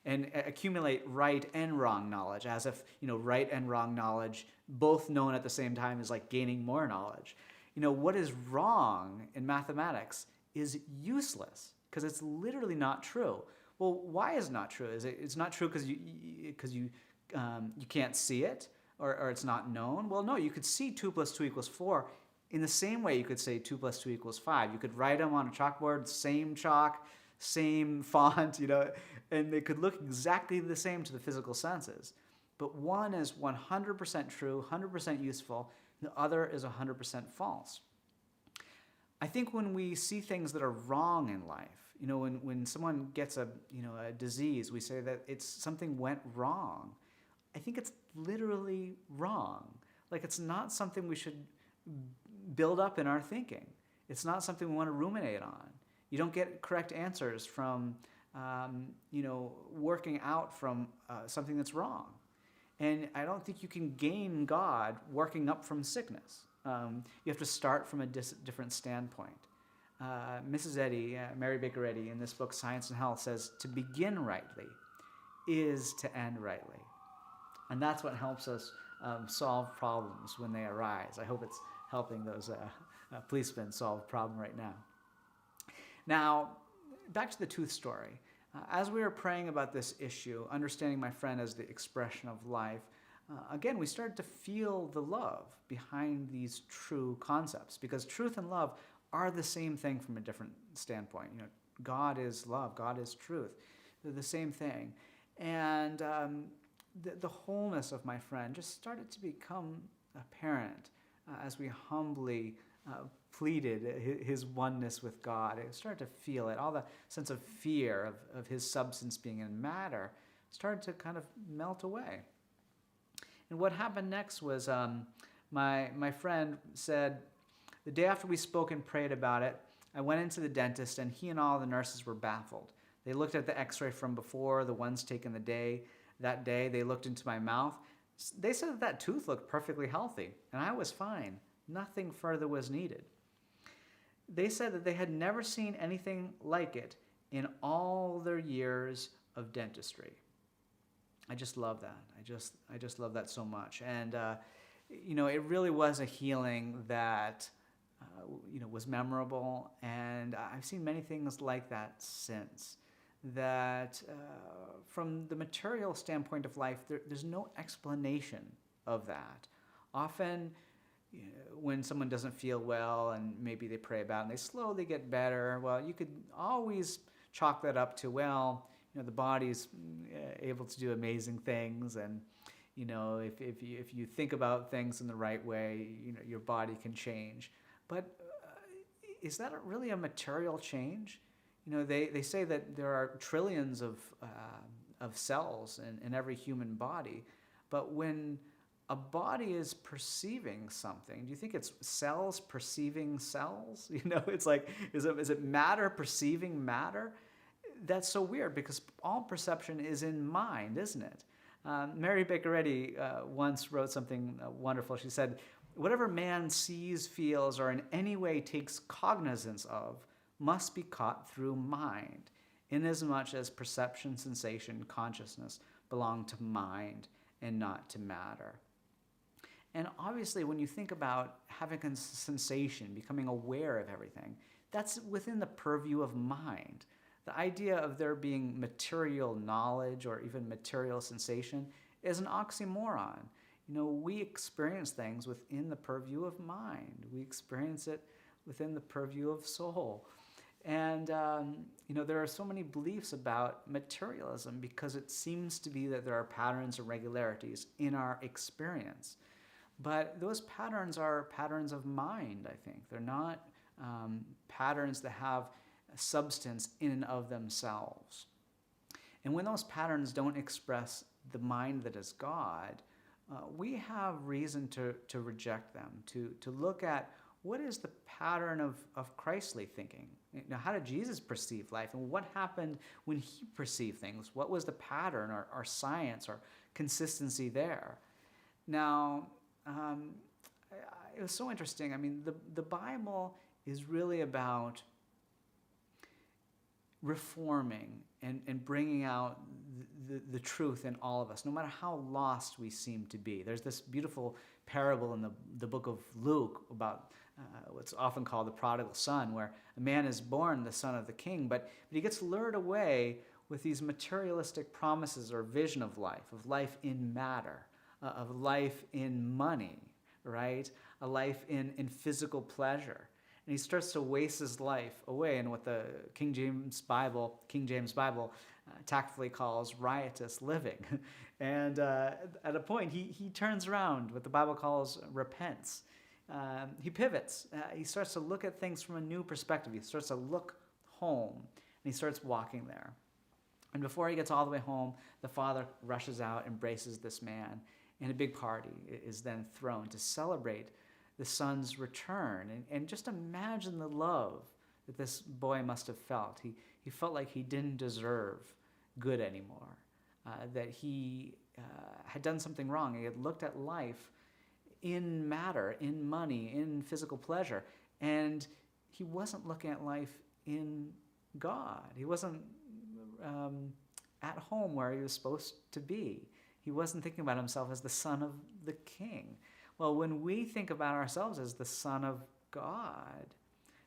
and accumulate right and wrong knowledge, as if right and wrong knowledge, both known at the same time, is like gaining more knowledge. What is wrong in mathematics is useless because it's literally not true. Well, why is it not true? It's not true because you can't see it, or it's not known? Well, no, you could see 2 + 2 = 4 in the same way you could say 2 + 2 = 5. You could write them on a chalkboard, same chalk, same font, and they could look exactly the same to the physical senses. But one is 100% true, 100% useful, and the other is 100% false. I think when we see things that are wrong in life, when someone gets a disease, we say that something went wrong. I think it's literally wrong. Like, it's not something we should build up in our thinking. It's not something we want to ruminate on. You don't get correct answers from, working out from something that's wrong. And I don't think you can gain God working up from sickness. You have to start from a different standpoint. Mrs. Eddy, Mary Baker Eddy, in this book, Science and Health, says to begin rightly is to end rightly. And that's what helps us solve problems when they arise. I hope it's helping those policemen solve a problem right now. Now, back to the tooth story. As we were praying about this issue, understanding my friend as the expression of life, again, we started to feel the love behind these true concepts, because truth and love are the same thing from a different standpoint. God is love, God is truth. They're the same thing. And the wholeness of my friend just started to become apparent as we humbly pleaded his oneness with God. I started to feel it. All the sense of fear of his substance being in matter started to kind of melt away. And what happened next was my friend said, the day after we spoke and prayed about it, I went into the dentist, and he and all the nurses were baffled. They looked at the x-ray from before, the ones taken that day. They looked into my mouth. They said that tooth looked perfectly healthy, and I was fine. Nothing further was needed. They said that they had never seen anything like it in all their years of dentistry. I just love that. I just love that so much. And, it really was a healing that, was memorable. And I've seen many things like that since. That from the material standpoint of life, there's no explanation of that. Often, when someone doesn't feel well and maybe they pray about it and they slowly get better, well, you could always chalk that up to, the body's able to do amazing things, and, if you think about things in the right way, your body can change. But is that really a material change? They say that there are trillions of cells in every human body, but when a body is perceiving something, do you think it's cells perceiving cells? It's like, is it matter perceiving matter? That's so weird, because all perception is in mind, isn't it? Mary Baker Eddy once wrote something wonderful. She said, "Whatever man sees, feels, or in any way takes cognizance of must be caught through mind, inasmuch as perception, sensation, consciousness belong to mind and not to matter." And obviously, when you think about having a sensation, becoming aware of everything, that's within the purview of mind. The idea of there being material knowledge or even material sensation is an oxymoron. We experience things within the purview of mind. We experience it within the purview of soul. And, there are so many beliefs about materialism because it seems to be that there are patterns and regularities in our experience. But those patterns are patterns of mind, I think. They're not patterns that have substance in and of themselves. And when those patterns don't express the mind that is God, we have reason to reject them, to look at what is the pattern of Christly thinking. How did Jesus perceive life, and what happened when he perceived things? What was the pattern or science or consistency there? Now, it was so interesting. I mean, the Bible is really about reforming and bringing out the truth in all of us, no matter how lost we seem to be. There's this beautiful parable in the book of Luke about what's often called the Prodigal Son, where a man is born the son of the king, but he gets lured away with these materialistic promises or vision of life in matter, of life in money, right? A life in physical pleasure. And he starts to waste his life away in what the King James Bible tactfully calls riotous living. And at a point, he turns around, what the Bible calls repents. He pivots. He starts to look at things from a new perspective. He starts to look home, and he starts walking there. And before he gets all the way home, the father rushes out, embraces this man, and a big party is then thrown to celebrate the son's return. And just imagine the love that this boy must have felt. He felt like he didn't deserve good anymore, that he had done something wrong. He had looked at life in matter, in money, in physical pleasure, and he wasn't looking at life in God. He wasn't at home where he was supposed to be. He wasn't thinking about himself as the son of the king. Well, when we think about ourselves as the son of God,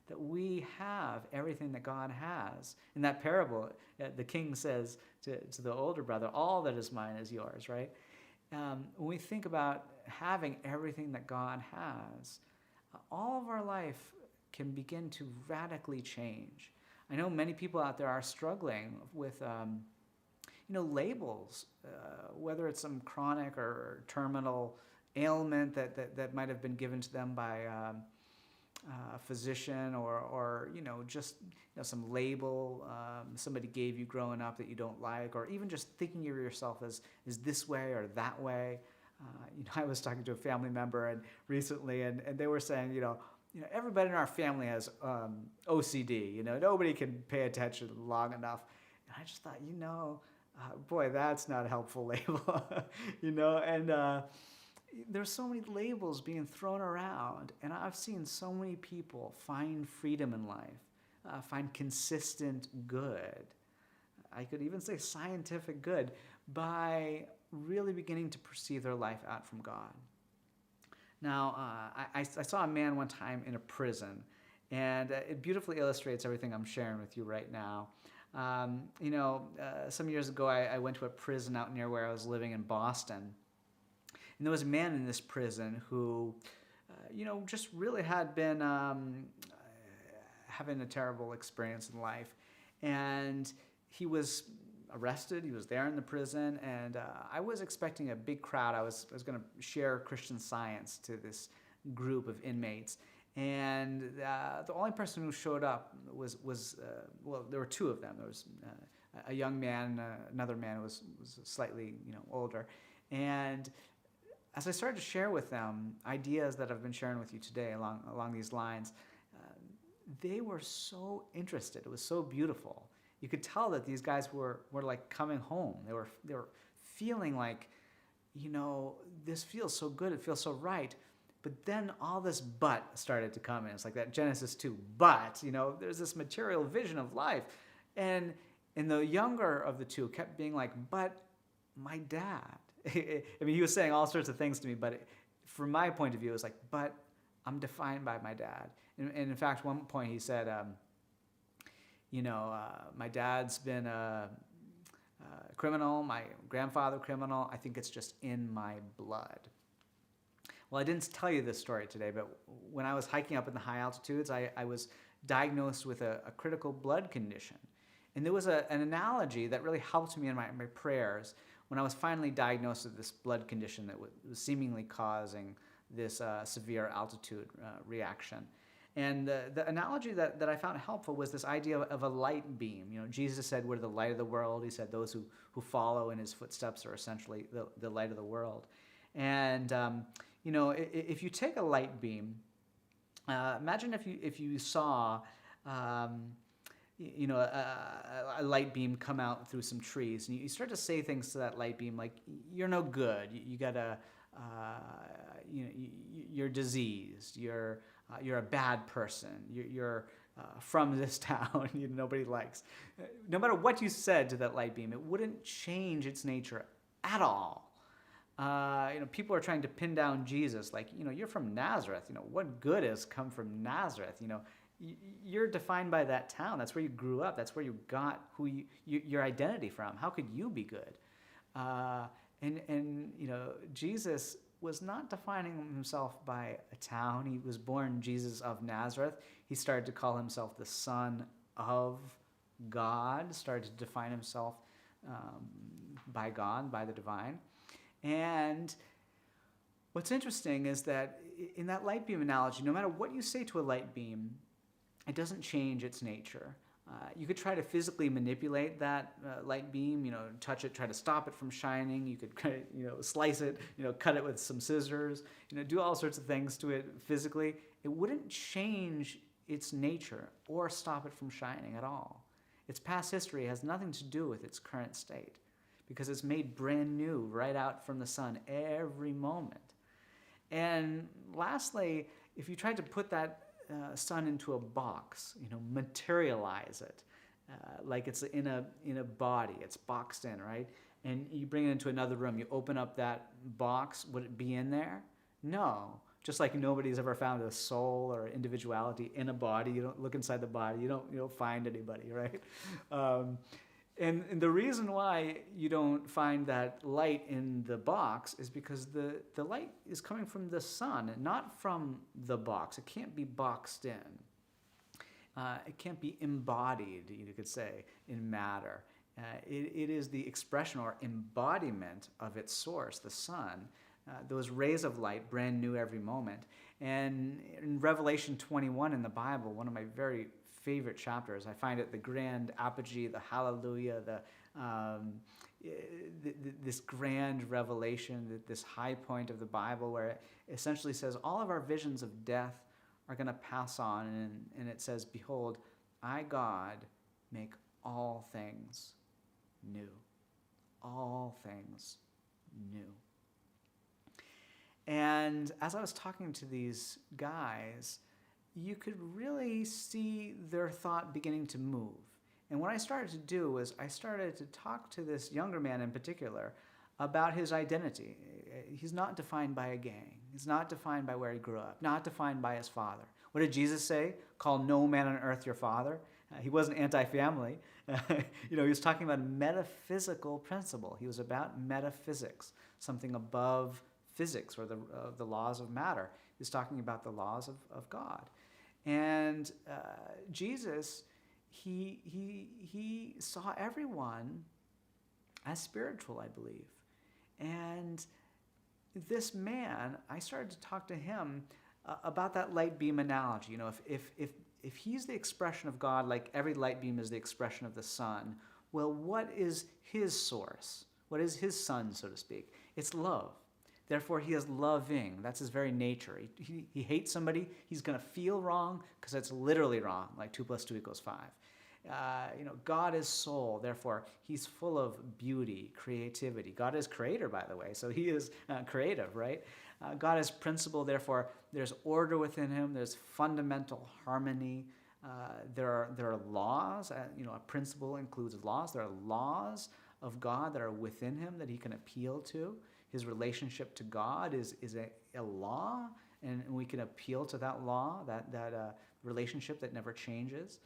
that we have everything that God has. In that parable, the king says to the older brother, all that is mine is yours, right? When we think about having everything that God has, all of our life can begin to radically change. I know many people out there are struggling with labels, whether it's some chronic or terminal ailment that might have been given to them by a physician, or just some label somebody gave you growing up that you don't like, or even just thinking of yourself as this way or that way. I was talking to a family member and recently, and they were saying, everybody in our family has OCD. Nobody can pay attention long enough. And I just thought, boy, that's not a helpful label. And there's so many labels being thrown around, and I've seen so many people find freedom in life, find consistent good. I could even say scientific good, by really beginning to perceive their life out from God. Now, I saw a man one time in a prison, and it beautifully illustrates everything I'm sharing with you right now. Some years ago, I went to a prison out near where I was living in Boston. And there was a man in this prison who, just really had been having a terrible experience in life. And he was arrested. He was there in the prison, and I was expecting a big crowd. I was going to share Christian Science to this group of inmates, and the only person who showed up was well, there were two of them. There was a young man, another man who was slightly older, and as I started to share with them ideas that I've been sharing with you today along these lines, they were so interested. It was so beautiful. You could tell that these guys were like coming home. They were feeling like, this feels so good. It feels so right. But then all this but started to come in. It's like that Genesis 2, but, there's this material vision of life. And the younger of the two kept being like, but my dad. I mean, he was saying all sorts of things to me, but from my point of view, it was like, but I'm defined by my dad. And in fact, one point he said, my dad's been a criminal, my grandfather criminal. I think it's just in my blood. Well, I didn't tell you this story today, but when I was hiking up in the high altitudes, I was diagnosed with a critical blood condition. And there was an analogy that really helped me in my prayers when I was finally diagnosed with this blood condition that was seemingly causing this severe altitude reaction. And the analogy that I found helpful was this idea of a light beam. Jesus said, we're the light of the world. He said those who follow in his footsteps are essentially the light of the world. And, if you take a light beam, imagine if you saw, a light beam come out through some trees, and you start to say things to that light beam like, you're no good, you gotta, you're diseased, you're a bad person, you're from this town, nobody likes. No matter what you said to that light beam, it wouldn't change its nature at all. People are trying to pin down Jesus, like, you're from Nazareth. What good has come from Nazareth? You're defined by that town. That's where you grew up. That's where you got your identity from. How could you be good? Jesus was not defining himself by a town. He was born Jesus of Nazareth. He started to call himself the Son of God, started to define himself by God, by the divine. And what's interesting is that in that light beam analogy, no matter what you say to a light beam, it doesn't change its nature. You could try to physically manipulate that light beam, touch it, try to stop it from shining. You could, slice it, cut it with some scissors, do all sorts of things to it physically. It wouldn't change its nature or stop it from shining at all. Its past history has nothing to do with its current state, because it's made brand new right out from the sun every moment. And lastly, if you tried to put that sun into a box, materialize it, like it's in a body, it's boxed in, right? And you bring it into another room, you open up that box, would it be in there? No. Just like nobody's ever found a soul or individuality in a body. You don't look inside the body, you don't find anybody, right? And the reason why you don't find that light in the box is because the light is coming from the sun and not from the box. It can't be boxed in. It can't be embodied, you could say, in matter. It is the expression or embodiment of its source, the sun. Those rays of light, brand new every moment. And in Revelation 21 in the Bible, one of my very favorite chapters, I find it the grand apogee, the hallelujah, this grand revelation, this high point of the Bible where it essentially says all of our visions of death are going to pass on, and it says, behold, I, God, make all things new. All things new. And as I was talking to these guys, you could really see their thought beginning to move. And what I started to do was I started to talk to this younger man in particular about his identity. He's not defined by a gang. He's not defined by where he grew up, not defined by his father. What did Jesus say? Call no man on earth your father. He wasn't anti-family. He was talking about a metaphysical principle. He was about metaphysics, something above physics or the laws of matter. He was talking about the laws of God. And Jesus, he saw everyone as spiritual, I believe. And this man, I started to talk to him about that light beam analogy. If he's the expression of God, like every light beam is the expression of the sun, well, what is his source? What is his sun, so to speak? It's love. Therefore, he is loving. That's his very nature. He hates somebody. He's going to feel wrong because it's literally wrong, like 2 + 2 = 5. God is soul. Therefore, he's full of beauty, creativity. God is creator, by the way, so he is creative, right? God is principle. Therefore, there's order within him. There's fundamental harmony. There are laws. A principle includes laws. There are laws of God that are within him that he can appeal to. His relationship to God is a law, and we can appeal to that law, that relationship that never changes.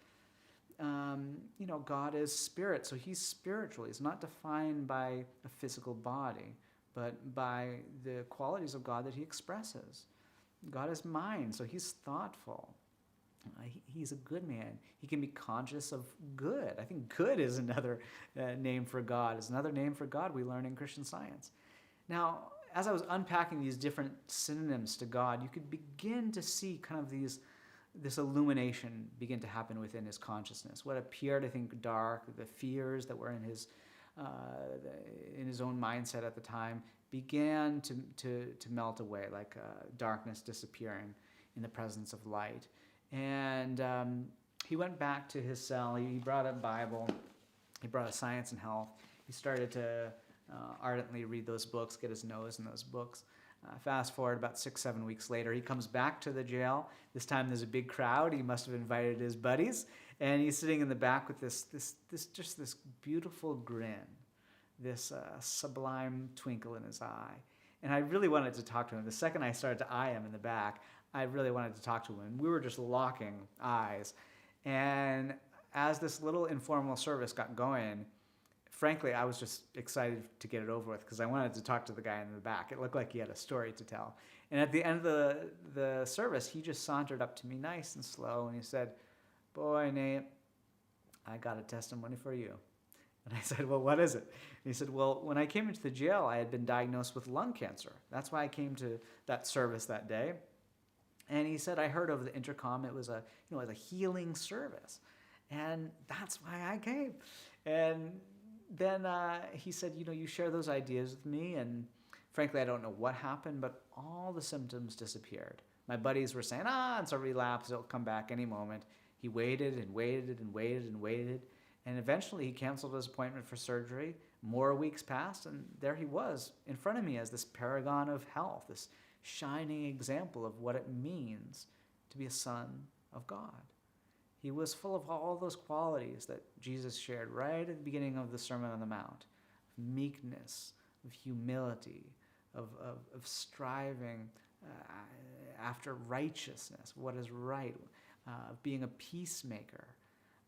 God is spirit, so he's spiritual. He's not defined by a physical body, but by the qualities of God that he expresses. God is mind, so he's thoughtful. He's a good man. He can be conscious of good. I think good is another name for God. It's another name for God we learn in Christian Science. Now, as I was unpacking these different synonyms to God, you could begin to see kind of this illumination begin to happen within his consciousness. What appeared, I think, dark, the fears that were in his own mindset at the time, began to melt away, like darkness disappearing in the presence of light. And he went back to his cell. He brought a Bible. He brought a Science and Health. He started to ardently read those books, get his nose in those books. Fast forward about 6-7 weeks later, he comes back to the jail. This time there's a big crowd. He must have invited his buddies, and he's sitting in the back with this beautiful grin, this sublime twinkle in his eye. And I really wanted to talk to him. The second I started to eye him in the back, I really wanted to talk to him. And we were just locking eyes. And as this little informal service got going, frankly, I was just excited to get it over with because I wanted to talk to the guy in the back. It looked like he had a story to tell. And at the end of the service, he just sauntered up to me nice and slow, and he said, "Boy, Nate, I got a testimony for you." And I said, "Well, what is it?" And he said, "Well, when I came into the jail, I had been diagnosed with lung cancer. That's why I came to that service that day." And he said, "I heard over the intercom it was a healing service, and that's why I came." And then he said, "You share those ideas with me, and frankly, I don't know what happened, but all the symptoms disappeared. My buddies were saying, it's a relapse, it'll come back any moment." He waited and waited and waited and waited, and eventually he canceled his appointment for surgery. More weeks passed, and there he was in front of me as this paragon of health, this shining example of what it means to be a son of God. He was full of all those qualities that Jesus shared right at the beginning of the Sermon on the Mount: of meekness, of humility, of striving after righteousness, what is right, of being a peacemaker,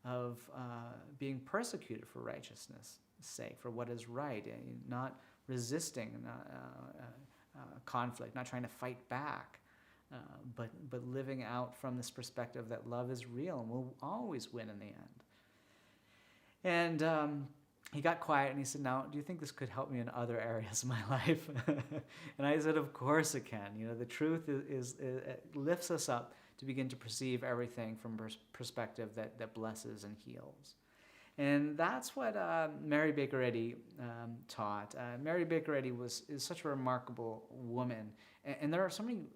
of being persecuted for righteousness' sake, for what is right, not resisting conflict, not trying to fight back, but living out from this perspective that love is real and will always win in the end. And he got quiet and he said, "Now, do you think this could help me in other areas of my life?" And I said, "Of course it can. The truth is it lifts us up to begin to perceive everything from perspective that blesses and heals." And that's what Mary Baker Eddy taught. Mary Baker Eddy is such a remarkable woman. And there are so many,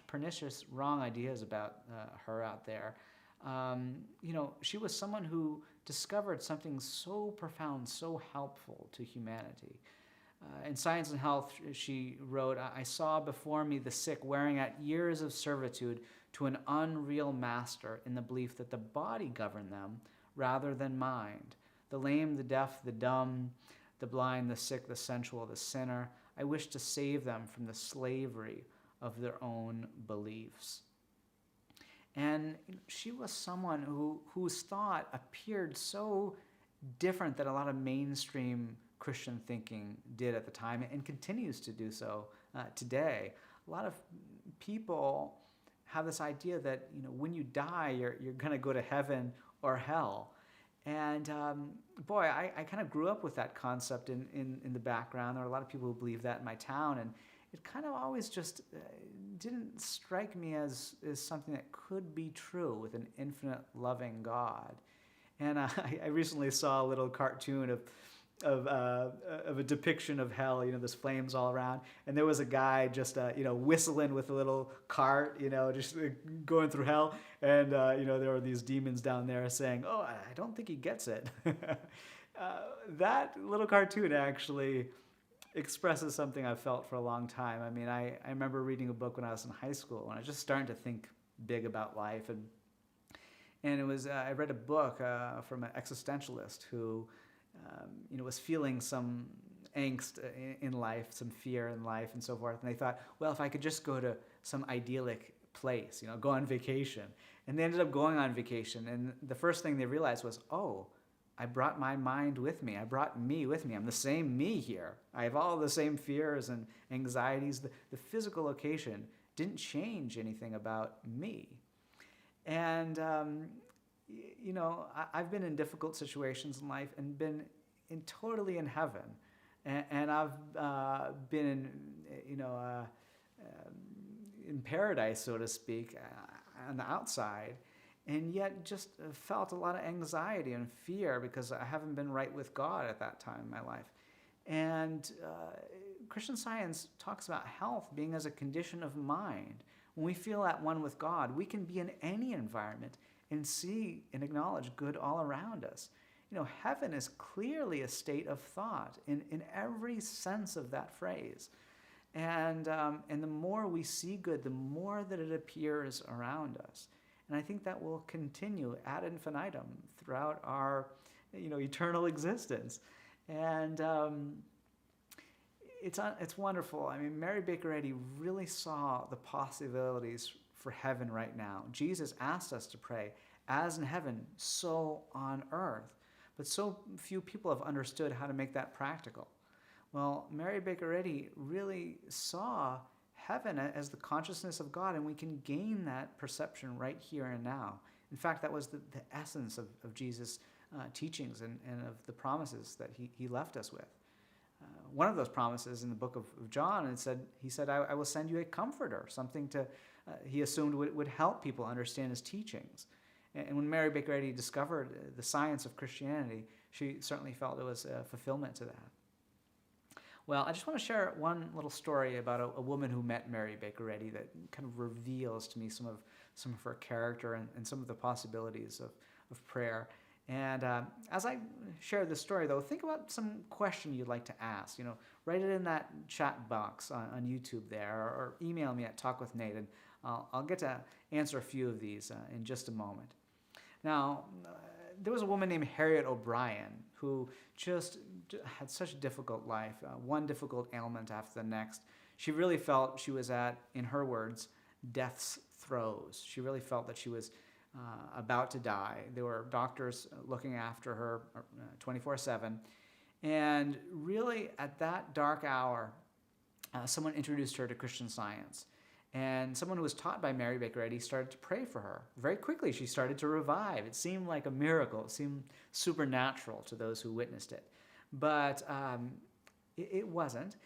pernicious, wrong ideas about her out there. She was someone who discovered something so profound, so helpful to humanity. In Science and Health, she wrote, "I saw before me the sick wearing out years of servitude to an unreal master in the belief that the body governed them rather than mind. The lame, the deaf, the dumb, the blind, the sick, the sensual, the sinner. I wish to save them from the slavery of their own beliefs." And she was someone whose thought appeared so different than a lot of mainstream Christian thinking did at the time, and continues to do so today. A lot of people have this idea that when you die, you're going to go to heaven or hell. And boy, I kind of grew up with that concept in the background. There are a lot of people who believe that in my town, and it kind of always just didn't strike me as something that could be true with an infinite loving God. And I recently saw a little cartoon of a depiction of hell. There's flames all around, and there was a guy just whistling with a little cart, just going through hell, and there were these demons down there saying, "Oh, I don't think he gets it." That little cartoon actually expresses something I've felt for a long time. I mean, I remember reading a book when I was in high school, when I was just starting to think big about life, and it was I read a book from an existentialist who was feeling some angst in life, some fear in life, and so forth. And they thought, well, if I could just go to some idyllic place, go on vacation. And they ended up going on vacation. And the first thing they realized was, oh, I brought my mind with me. I brought me with me. I'm the same me here. I have all the same fears and anxieties. The physical location didn't change anything about me. And I've been in difficult situations in life and been totally in heaven, and I've been in paradise, so to speak, on the outside, and yet just felt a lot of anxiety and fear because I haven't been right with God at that time in my life. And Christian Science talks about health being as a condition of mind. When we feel at one with God, we can be in any environment and see and acknowledge good all around us. Heaven is clearly a state of thought in every sense of that phrase. And the more we see good, the more that it appears around us. And I think that will continue ad infinitum throughout our eternal existence. And it's wonderful. I mean, Mary Baker Eddy really saw the possibilities for heaven right now. Jesus asked us to pray, as in heaven, so on earth. But so few people have understood how to make that practical. Well, Mary Baker Eddy really saw heaven as the consciousness of God, and we can gain that perception right here and now. In fact, that was the essence of Jesus' teachings and of the promises that he left us with. One of those promises in the book of John, he said, I will send you a comforter, something he assumed would help people understand his teachings. And when Mary Baker Eddy discovered the science of Christianity, she certainly felt there was a fulfillment to that. Well, I just want to share one little story about a woman who met Mary Baker Eddy that kind of reveals to me some of her character and some of the possibilities of prayer. And as I share this story, though, think about some question you'd like to ask. Write it in that chat box on YouTube there, or email me at talkwithnate, and I'll get to answer a few of these in just a moment. Now, there was a woman named Harriet O'Brien who just had such a difficult life, one difficult ailment after the next. She really felt she was at, in her words, death's throes. She really felt that she was about to die. There were doctors looking after her 24/7. And really, at that dark hour, someone introduced her to Christian Science. And someone who was taught by Mary Baker Eddy started to pray for her. Very quickly, she started to revive. It seemed like a miracle. It seemed supernatural to those who witnessed it. But it wasn't.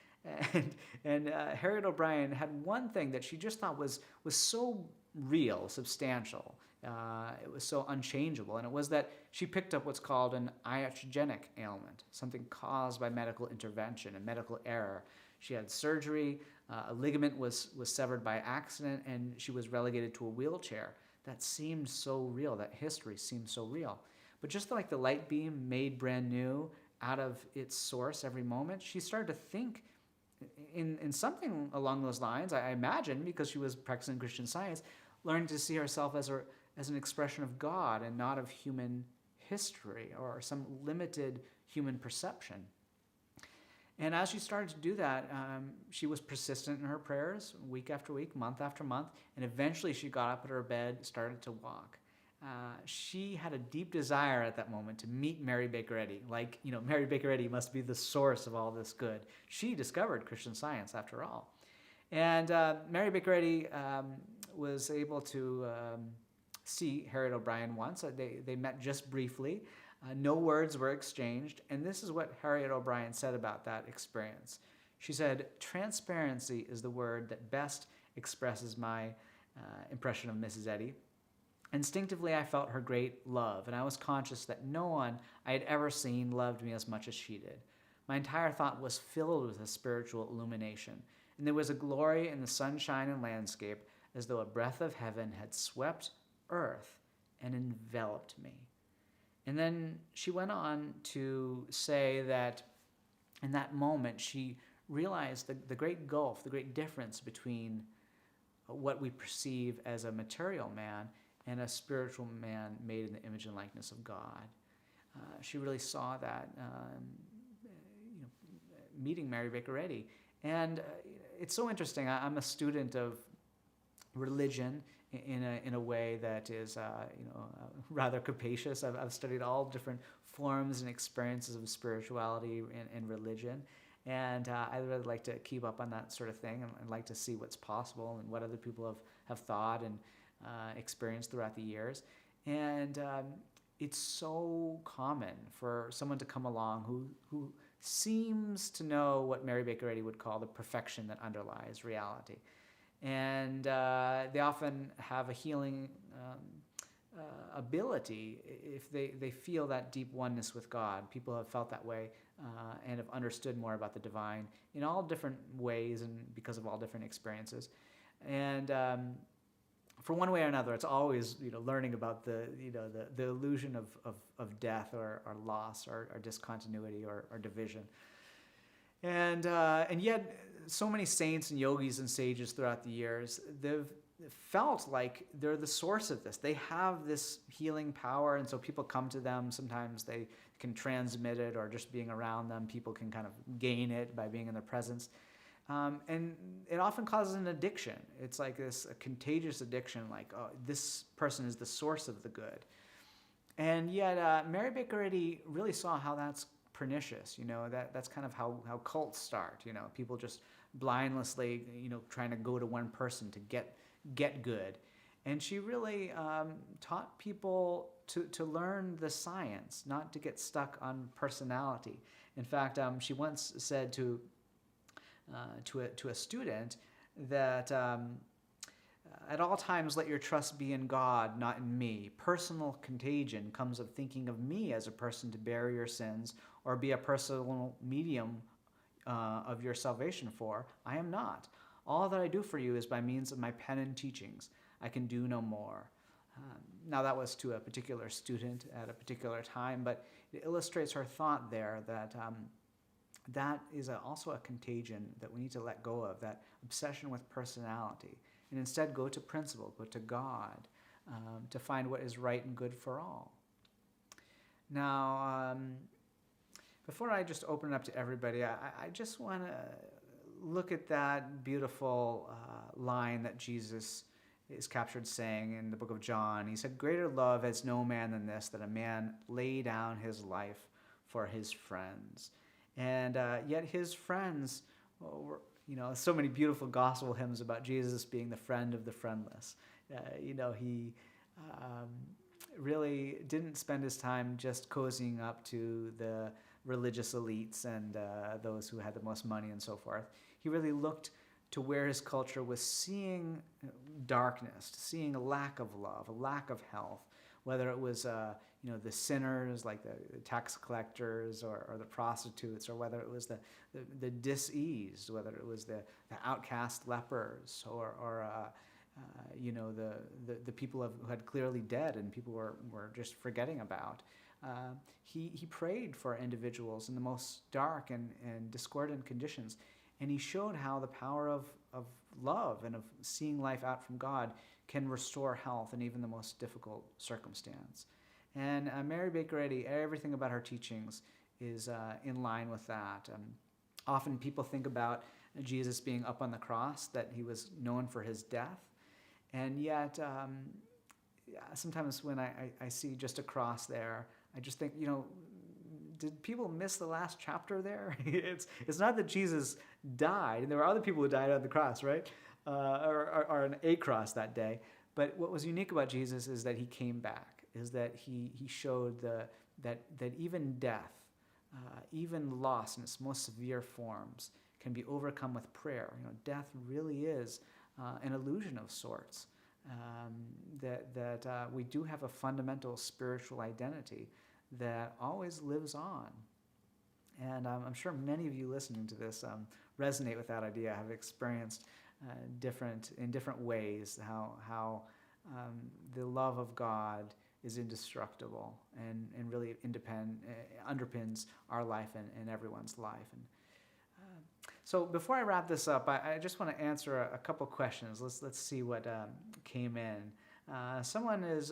And Harriet O'Brien had one thing that she just thought was so real, substantial. It was so unchangeable. And it was that she picked up what's called an iatrogenic ailment, something caused by medical intervention and medical error. She had surgery. A ligament was severed by accident, and she was relegated to a wheelchair. That seemed so real. That history seemed so real. But just like the light beam made brand new out of its source every moment, she started to think in something along those lines, I imagine, because she was practicing Christian Science, learning to see herself as an expression of God and not of human history or some limited human perception. And as she started to do that, she was persistent in her prayers, week after week, month after month, and eventually she got up at her bed, started to walk. She had a deep desire at that moment to meet Mary Baker Eddy. Mary Baker Eddy must be the source of all this good. She discovered Christian Science, after all. And Mary Baker Eddy was able to see Harriet O'Brien once. They met just briefly. No words were exchanged, and this is what Harriet O'Brien said about that experience. She said, "Transparency is the word that best expresses my impression of Mrs. Eddy. Instinctively, I felt her great love, and I was conscious that no one I had ever seen loved me as much as she did. My entire thought was filled with a spiritual illumination, and there was a glory in the sunshine and landscape as though a breath of heaven had swept earth and enveloped me." And then she went on to say that in that moment she realized the great gulf, the great difference between what we perceive as a material man and a spiritual man made in the image and likeness of God. She really saw that meeting Mary Baker Eddy. And it's so interesting. I'm a student of religion in a way that is rather capacious. I've studied all different forms and experiences of spirituality and religion. And I really like to keep up on that sort of thing and like to see what's possible and what other people have thought and experienced throughout the years. And it's so common for someone to come along who seems to know what Mary Baker Eddy would call the perfection that underlies reality. And they often have a healing ability if they feel that deep oneness with God. People have felt that way and have understood more about the divine in all different ways and because of all different experiences. And for one way or another, it's always learning about the illusion of death or loss or discontinuity or division. And yet, so many saints and yogis and sages throughout the years, they've felt like they're the source of this. They have this healing power, and so people come to them. Sometimes they can transmit it, or just being around them, people can kind of gain it by being in their presence. And it often causes an addiction. It's like a contagious addiction, like, oh, this person is the source of the good. And yet, Mary Baker Eddy really saw how that's pernicious. That's kind of how cults start. People just blindlessly, trying to go to one person to get good. And she really taught people to learn the science, not to get stuck on personality. In fact, she once said to a student that at all times let your trust be in God, not in me. Personal contagion comes of thinking of me as a person to bear your sins or be a personal medium of your salvation for. I am not. All that I do for you is by means of my pen and teachings. I can do no more. Now that was to a particular student at a particular time, but it illustrates her thought there that that is also a contagion that we need to let go of, that obsession with personality, and instead go to principle, go to God, to find what is right and good for all. Now, before I just open it up to everybody, I just want to look at that beautiful line that Jesus is captured saying in the book of John. He said, "Greater love has no man than this, that a man lay down his life for his friends." And yet his friends, so many beautiful gospel hymns about Jesus being the friend of the friendless. He really didn't spend his time just cozying up to the religious elites and those who had the most money and so forth. He really looked to where his culture was seeing darkness, seeing a lack of love, a lack of health, whether it was the sinners like the tax collectors or the prostitutes, or whether it was the diseased, whether it was the outcast lepers or the people who had clearly dead and people were just forgetting about. He prayed for individuals in the most dark and discordant conditions, and he showed how the power of love and of seeing life out from God can restore health in even the most difficult circumstance. And Mary Baker Eddy, everything about her teachings is in line with that. Often people think about Jesus being up on the cross, that he was known for his death. And yet, sometimes when I see just a cross there, I just think, did people miss the last chapter there? It's not that Jesus died, and there were other people who died on the cross, right? Or on a cross that day. But what was unique about Jesus is that he came back, is that he showed that even death, even loss in its most severe forms, can be overcome with prayer. Death really is an illusion of sorts. That we do have a fundamental spiritual identity that always lives on. And I'm sure many of you listening to this resonate with that idea, have experienced in different ways how the love of God is indestructible and really underpins our life and everyone's life. And so before I wrap this up, I just want to answer a couple questions. Let's see what came in. Someone is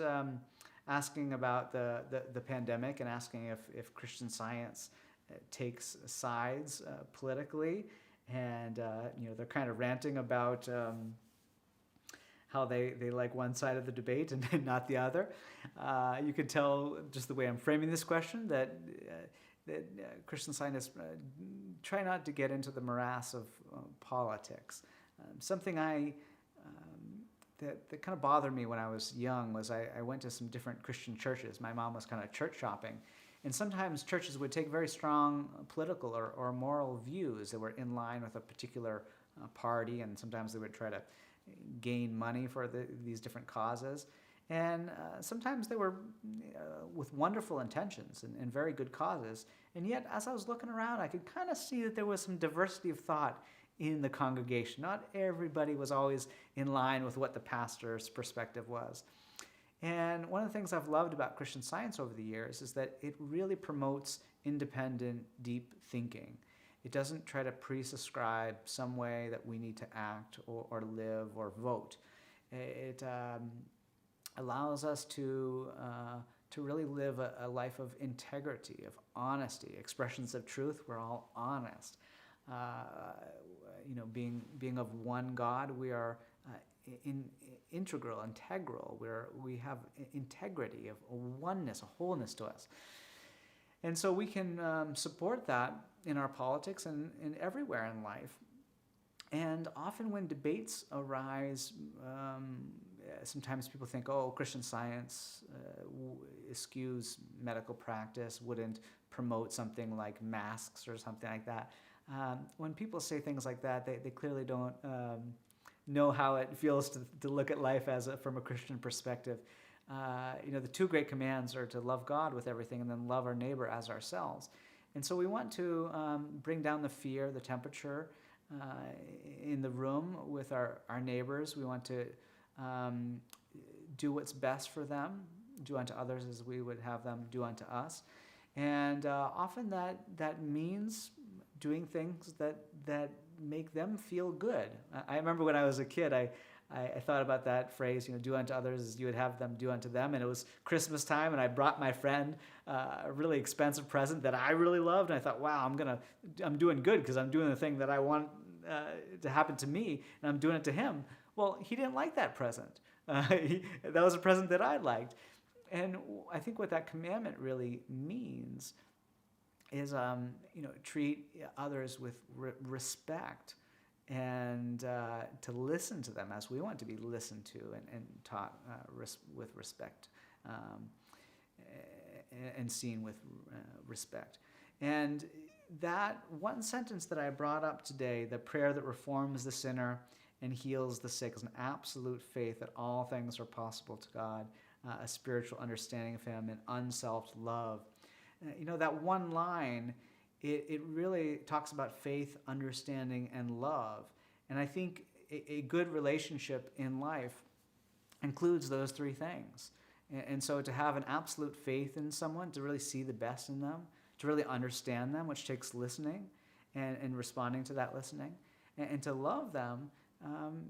asking about the pandemic and asking if Christian Science takes sides politically, and they're kind of ranting about how they like one side of the debate and not the other. You can tell just the way I'm framing this question that Christian Scientists try not to get into the morass of politics. Something that kind of bothered me when I was young was I went to some different Christian churches. My mom was kind of church shopping. And sometimes churches would take very strong political or moral views that were in line with a particular party, and sometimes they would try to gain money for these different causes. And sometimes they were with wonderful intentions and very good causes. And yet, as I was looking around, I could kind of see that there was some diversity of thought in the congregation. Not everybody was always in line with what the pastor's perspective was. And one of the things I've loved about Christian Science over the years is that it really promotes independent, deep thinking. It doesn't try to prescribe some way that we need to act or live or vote. It allows us to really live a life of integrity, of honesty, expressions of truth. We're all honest. Being of one God, we are integral. We have integrity, of a oneness, a wholeness to us. And so we can support that in our politics and everywhere in life. And often when debates arise, sometimes people think, Christian Science eschews medical practice, wouldn't promote something like masks or something like that. When people say things like that, they clearly don't know how it feels to look at life from a Christian perspective. The two great commands are to love God with everything and then love our neighbor as ourselves. And so we want to bring down the fear, the temperature in the room with our neighbors. We want to do what's best for them, do unto others as we would have them do unto us. And often that means doing things that make them feel good. I remember when I was a kid, I thought about that phrase, do unto others as you would have them do unto them. And it was Christmas time, and I brought my friend a really expensive present that I really loved. And I thought, wow, I'm doing good because I'm doing the thing that I want to happen to me, and I'm doing it to him. Well, he didn't like that present. That was a present that I liked. And I think what that commandment really means is, treat others with respect, and to listen to them as we want to be listened to and taught with respect, and seen with respect. And that one sentence that I brought up today, the prayer that reforms the sinner and heals the sick, is an absolute faith that all things are possible to God, a spiritual understanding of Him, and unselfed love. That one line, it really talks about faith, understanding, and love. And I think a good relationship in life includes those three things. And so to have an absolute faith in someone, to really see the best in them, to really understand them, which takes listening and responding to that listening, and to love them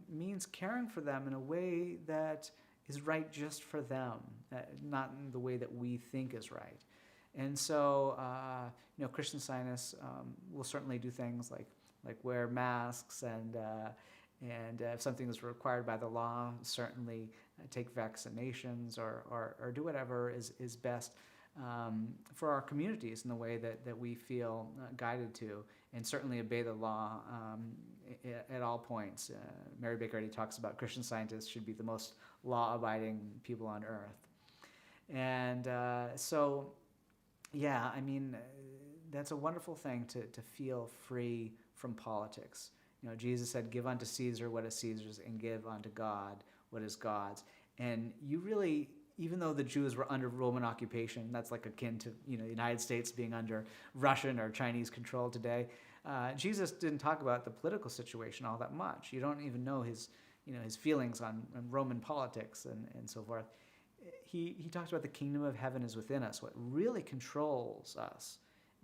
means caring for them in a way that is right just for them, not in the way that we think is right. And so, Christian Scientists will certainly do things like wear masks, and if something is required by the law, certainly take vaccinations or do whatever is best for our communities in the way that we feel guided to, and certainly obey the law at all points. Mary Baker Eddy talks about Christian Scientists should be the most law-abiding people on earth. And so yeah, I mean, that's a wonderful thing to feel free from politics. Jesus said, give unto Caesar what is Caesar's and give unto God what is God's. And you really, even though the Jews were under Roman occupation, that's like akin to, the United States being under Russian or Chinese control today. Jesus didn't talk about the political situation all that much. You don't even know his feelings on Roman politics and so forth. He talks about the kingdom of heaven is within us. What really controls us,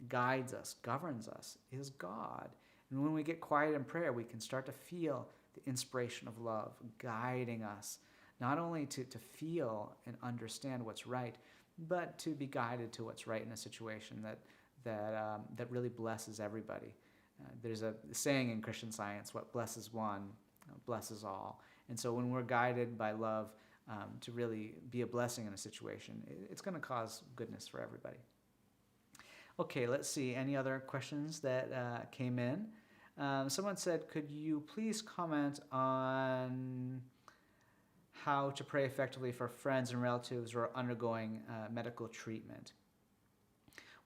guides us, governs us is God. And when we get quiet in prayer, we can start to feel the inspiration of love guiding us, not only to feel and understand what's right, but to be guided to what's right in a situation that really blesses everybody. There's a saying in Christian Science, what blesses one blesses all. And so when we're guided by love to really be a blessing in a situation, it's going to cause goodness for everybody. Okay, let's see. Any other questions that came in? Someone said, could you please comment on how to pray effectively for friends and relatives who are undergoing medical treatment?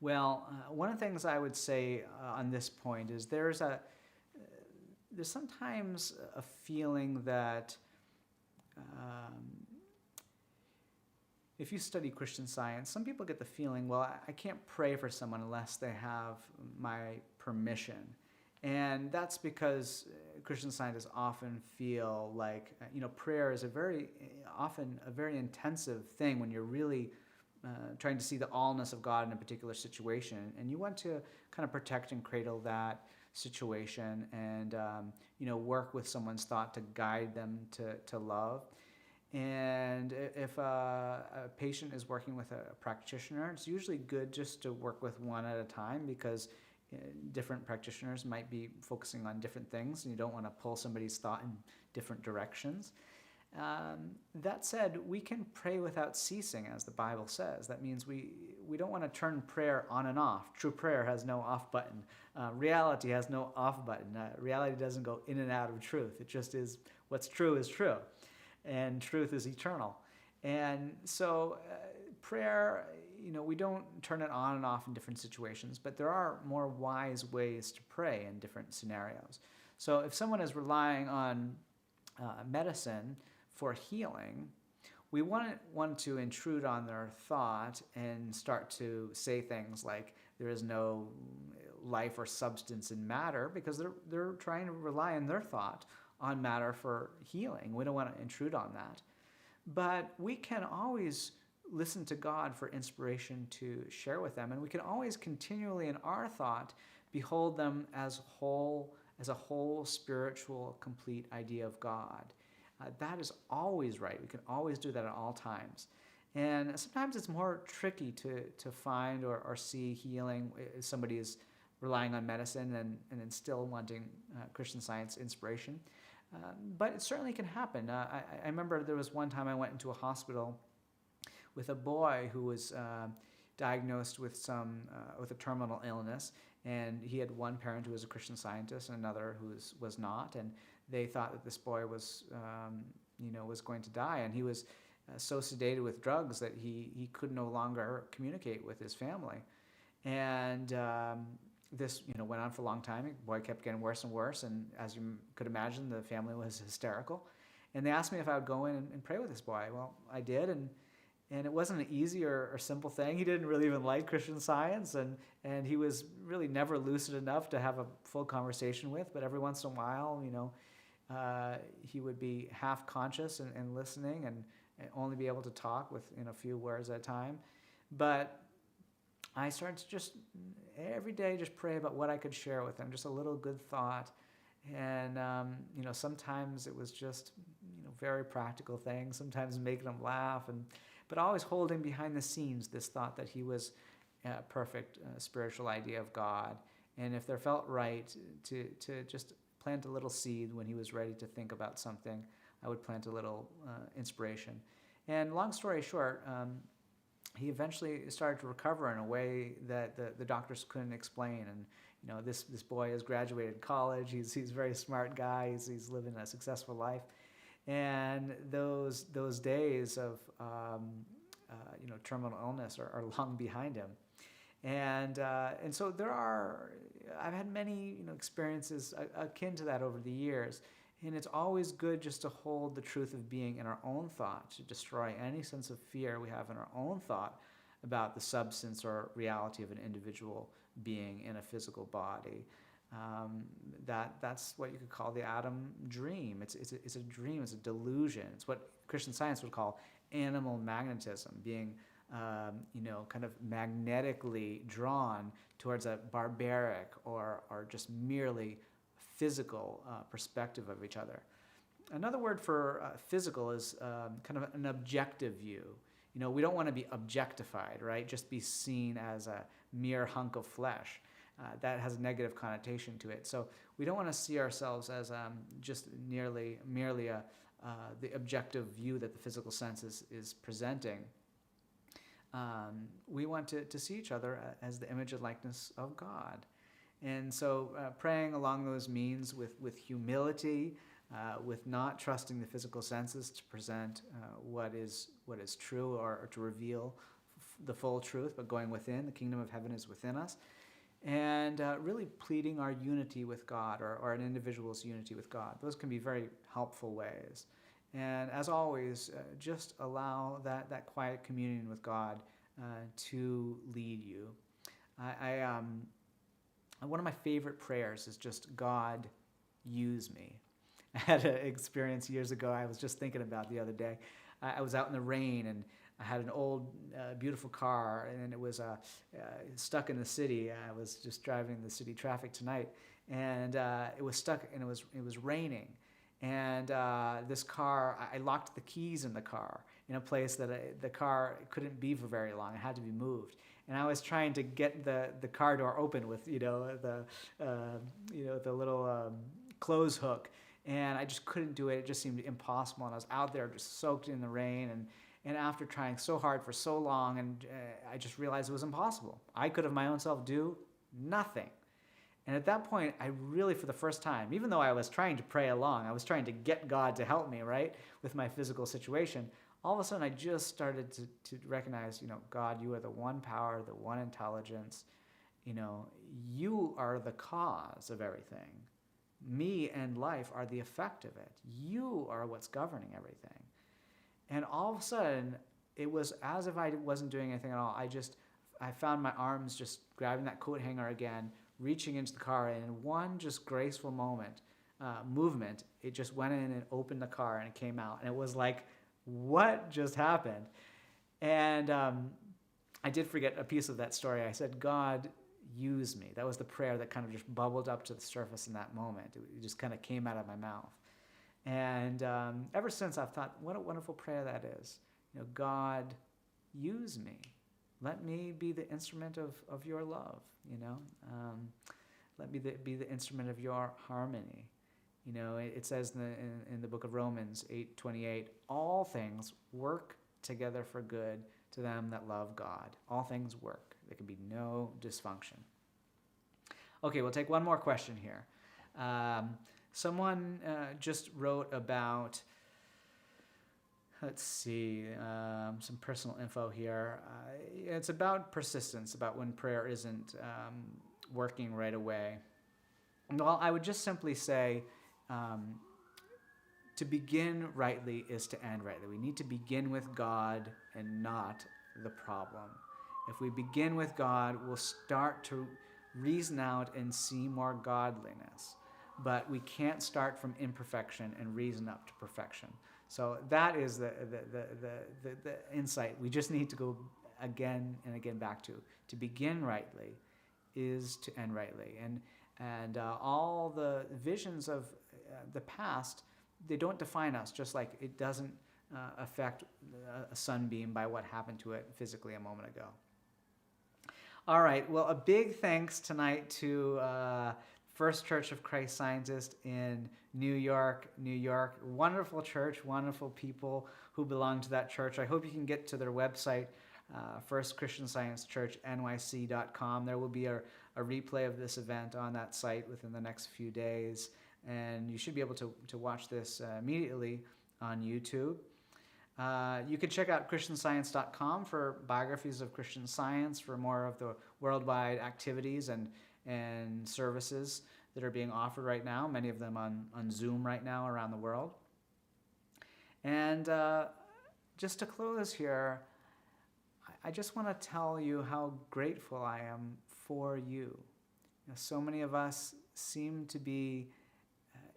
Well, one of the things I would say on this point is there's sometimes a feeling that if you study Christian Science, some people get the feeling, well, I can't pray for someone unless they have my permission. And that's because Christian Scientists often feel like, prayer is often a very intensive thing when you're really trying to see the allness of God in a particular situation. And you want to kind of protect and cradle that situation and, work with someone's thought to guide them to love. And if a patient is working with a practitioner, it's usually good just to work with one at a time because different practitioners might be focusing on different things and you don't want to pull somebody's thought in different directions. That said, we can pray without ceasing, as the Bible says. That means we don't want to turn prayer on and off. True prayer has no off button. Reality has no off button. Reality doesn't go in and out of truth. It just is what's true is true. And truth is eternal. And so prayer, we don't turn it on and off in different situations, but there are more wise ways to pray in different scenarios. So if someone is relying on medicine for healing, we want to intrude on their thought and start to say things like there is no life or substance in matter because they're trying to rely on their thought on matter for healing. We don't want to intrude on that. But we can always listen to God for inspiration to share with them, and we can always continually in our thought behold them as a whole spiritual, complete idea of God. That is always right. We can always do that at all times. And sometimes it's more tricky to find or see healing if somebody is relying on medicine and then still wanting Christian Science inspiration. But it certainly can happen. I remember there was one time I went into a hospital with a boy who was diagnosed with a terminal illness, and he had one parent who was a Christian Scientist and another who was not, and they thought that this boy was going to die, and he was so sedated with drugs that he could no longer communicate with his family, and this went on for a long time. The boy kept getting worse and worse, and as you could imagine, the family was hysterical. And they asked me if I would go in and pray with this boy. Well, I did, and it wasn't an easy or simple thing. He didn't really even like Christian Science, and he was really never lucid enough to have a full conversation with. But every once in a while, he would be half conscious and listening, and only be able to talk with a few words at a time. But I started to just every day just pray about what I could share with him, just a little good thought. And, sometimes it was just, very practical things, sometimes making him laugh, but always holding behind the scenes this thought that he was a perfect spiritual idea of God. And if there felt right to just plant a little seed when he was ready to think about something, I would plant a little inspiration. And long story short, he eventually started to recover in a way that the doctors couldn't explain. And this boy has graduated college. He's a very smart guy. He's living a successful life. And those days of terminal illness are long behind him. And so I've had many experiences akin to that over the years. And it's always good just to hold the truth of being in our own thought, to destroy any sense of fear we have in our own thought about the substance or reality of an individual being in a physical body. That's what you could call the Adam dream. It's a dream, it's a delusion. It's what Christian Science would call animal magnetism, being kind of magnetically drawn towards a barbaric or just merely physical perspective of each other. Another word for physical is kind of an objective view. We don't want to be objectified, right? Just be seen as a mere hunk of flesh. That has a negative connotation to it. So we don't want to see ourselves as just merely the objective view that the physical sense is presenting. We want to see each other as the image and likeness of God. And so praying along those means with humility, with not trusting the physical senses to present what is true or to reveal the full truth, but going within. The kingdom of heaven is within us. And really pleading our unity with God or an individual's unity with God. Those can be very helpful ways. And as always, just allow that quiet communion with God to lead you. One of my favorite prayers is just, God, use me. I had an experience years ago I was just thinking about the other day. I was out in the rain and I had an old, beautiful car, and it was stuck in the city. I was just driving the city traffic tonight, and it was stuck, and it was raining. And this car, I locked the keys in the car in a place that the car couldn't be for very long. It had to be moved. And I was trying to get the car door open with the little close hook, and I just couldn't do it. It just seemed impossible. And I was out there just soaked in the rain, and after trying so hard for so long, and I just realized it was impossible. I could of my own self do nothing. And at that point, I really, for the first time, even though I was trying to pray along, I was trying to get God to help me, right, with my physical situation, all of a sudden I just started to recognize, God, you are the one power, the one intelligence. You are the cause of everything. Me and life are the effect of it. You are what's governing everything. And all of a sudden, it was as if I wasn't doing anything at all. I found my arms just grabbing that coat hanger again, reaching into the car, and in one just graceful movement, it just went in and opened the car, and it came out. And it was like, what just happened? And I did forget a piece of that story. I said, God, use me. That was the prayer that kind of just bubbled up to the surface in that moment. It just kind of came out of my mouth. And ever since, I've thought, what a wonderful prayer that is. God, use me. Let me be the instrument of your love. Let me be the instrument of your harmony. It says in the book of Romans 8:28, all things work together for good to them that love God. All things work. There can be no dysfunction. Okay, we'll take one more question here. Someone just wrote about, let's see, some personal info here. It's about persistence, about when prayer isn't working right away. Well, I would just simply say, to begin rightly is to end rightly. We need to begin with God and not the problem. If we begin with God, we'll start to reason out and see more godliness. But we can't start from imperfection and reason up to perfection. So that is the insight we just need to go again and again back to. To begin rightly is to end rightly. And all the visions of the past, they don't define us, just like it doesn't affect a sunbeam by what happened to it physically a moment ago. All right, well, a big thanks tonight to First Church of Christ Scientist in New York. Wonderful church, wonderful people who belong to that church. I hope you can get to their website, firstchristiansciencechurchnyc.com. There will be a replay of this event on that site within the next few days, and you should be able to watch this immediately on YouTube. You can check out christianscience.com for biographies of Christian Science, for more of the worldwide activities and services that are being offered right now, many of them on Zoom right now around the world. And just to close here, I just want to tell you how grateful I am for you. So many of us seem to be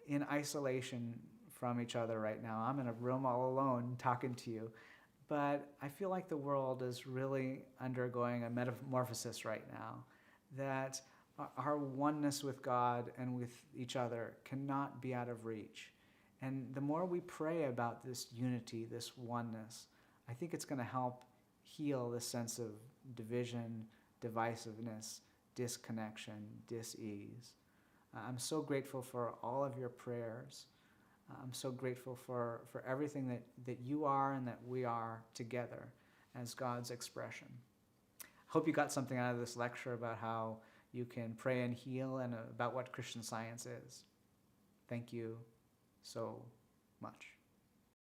in isolation from each other right now. I'm in a room all alone talking to you, but I feel like the world is really undergoing a metamorphosis right now, that our oneness with God and with each other cannot be out of reach. And the more we pray about this unity, this oneness, I think it's going to help heal this sense of division, divisiveness, disconnection, dis-ease. I'm so grateful for all of your prayers. I'm so grateful for everything that you are and that we are together as God's expression. I hope you got something out of this lecture about how you can pray and heal, and about what Christian Science is. Thank you so much.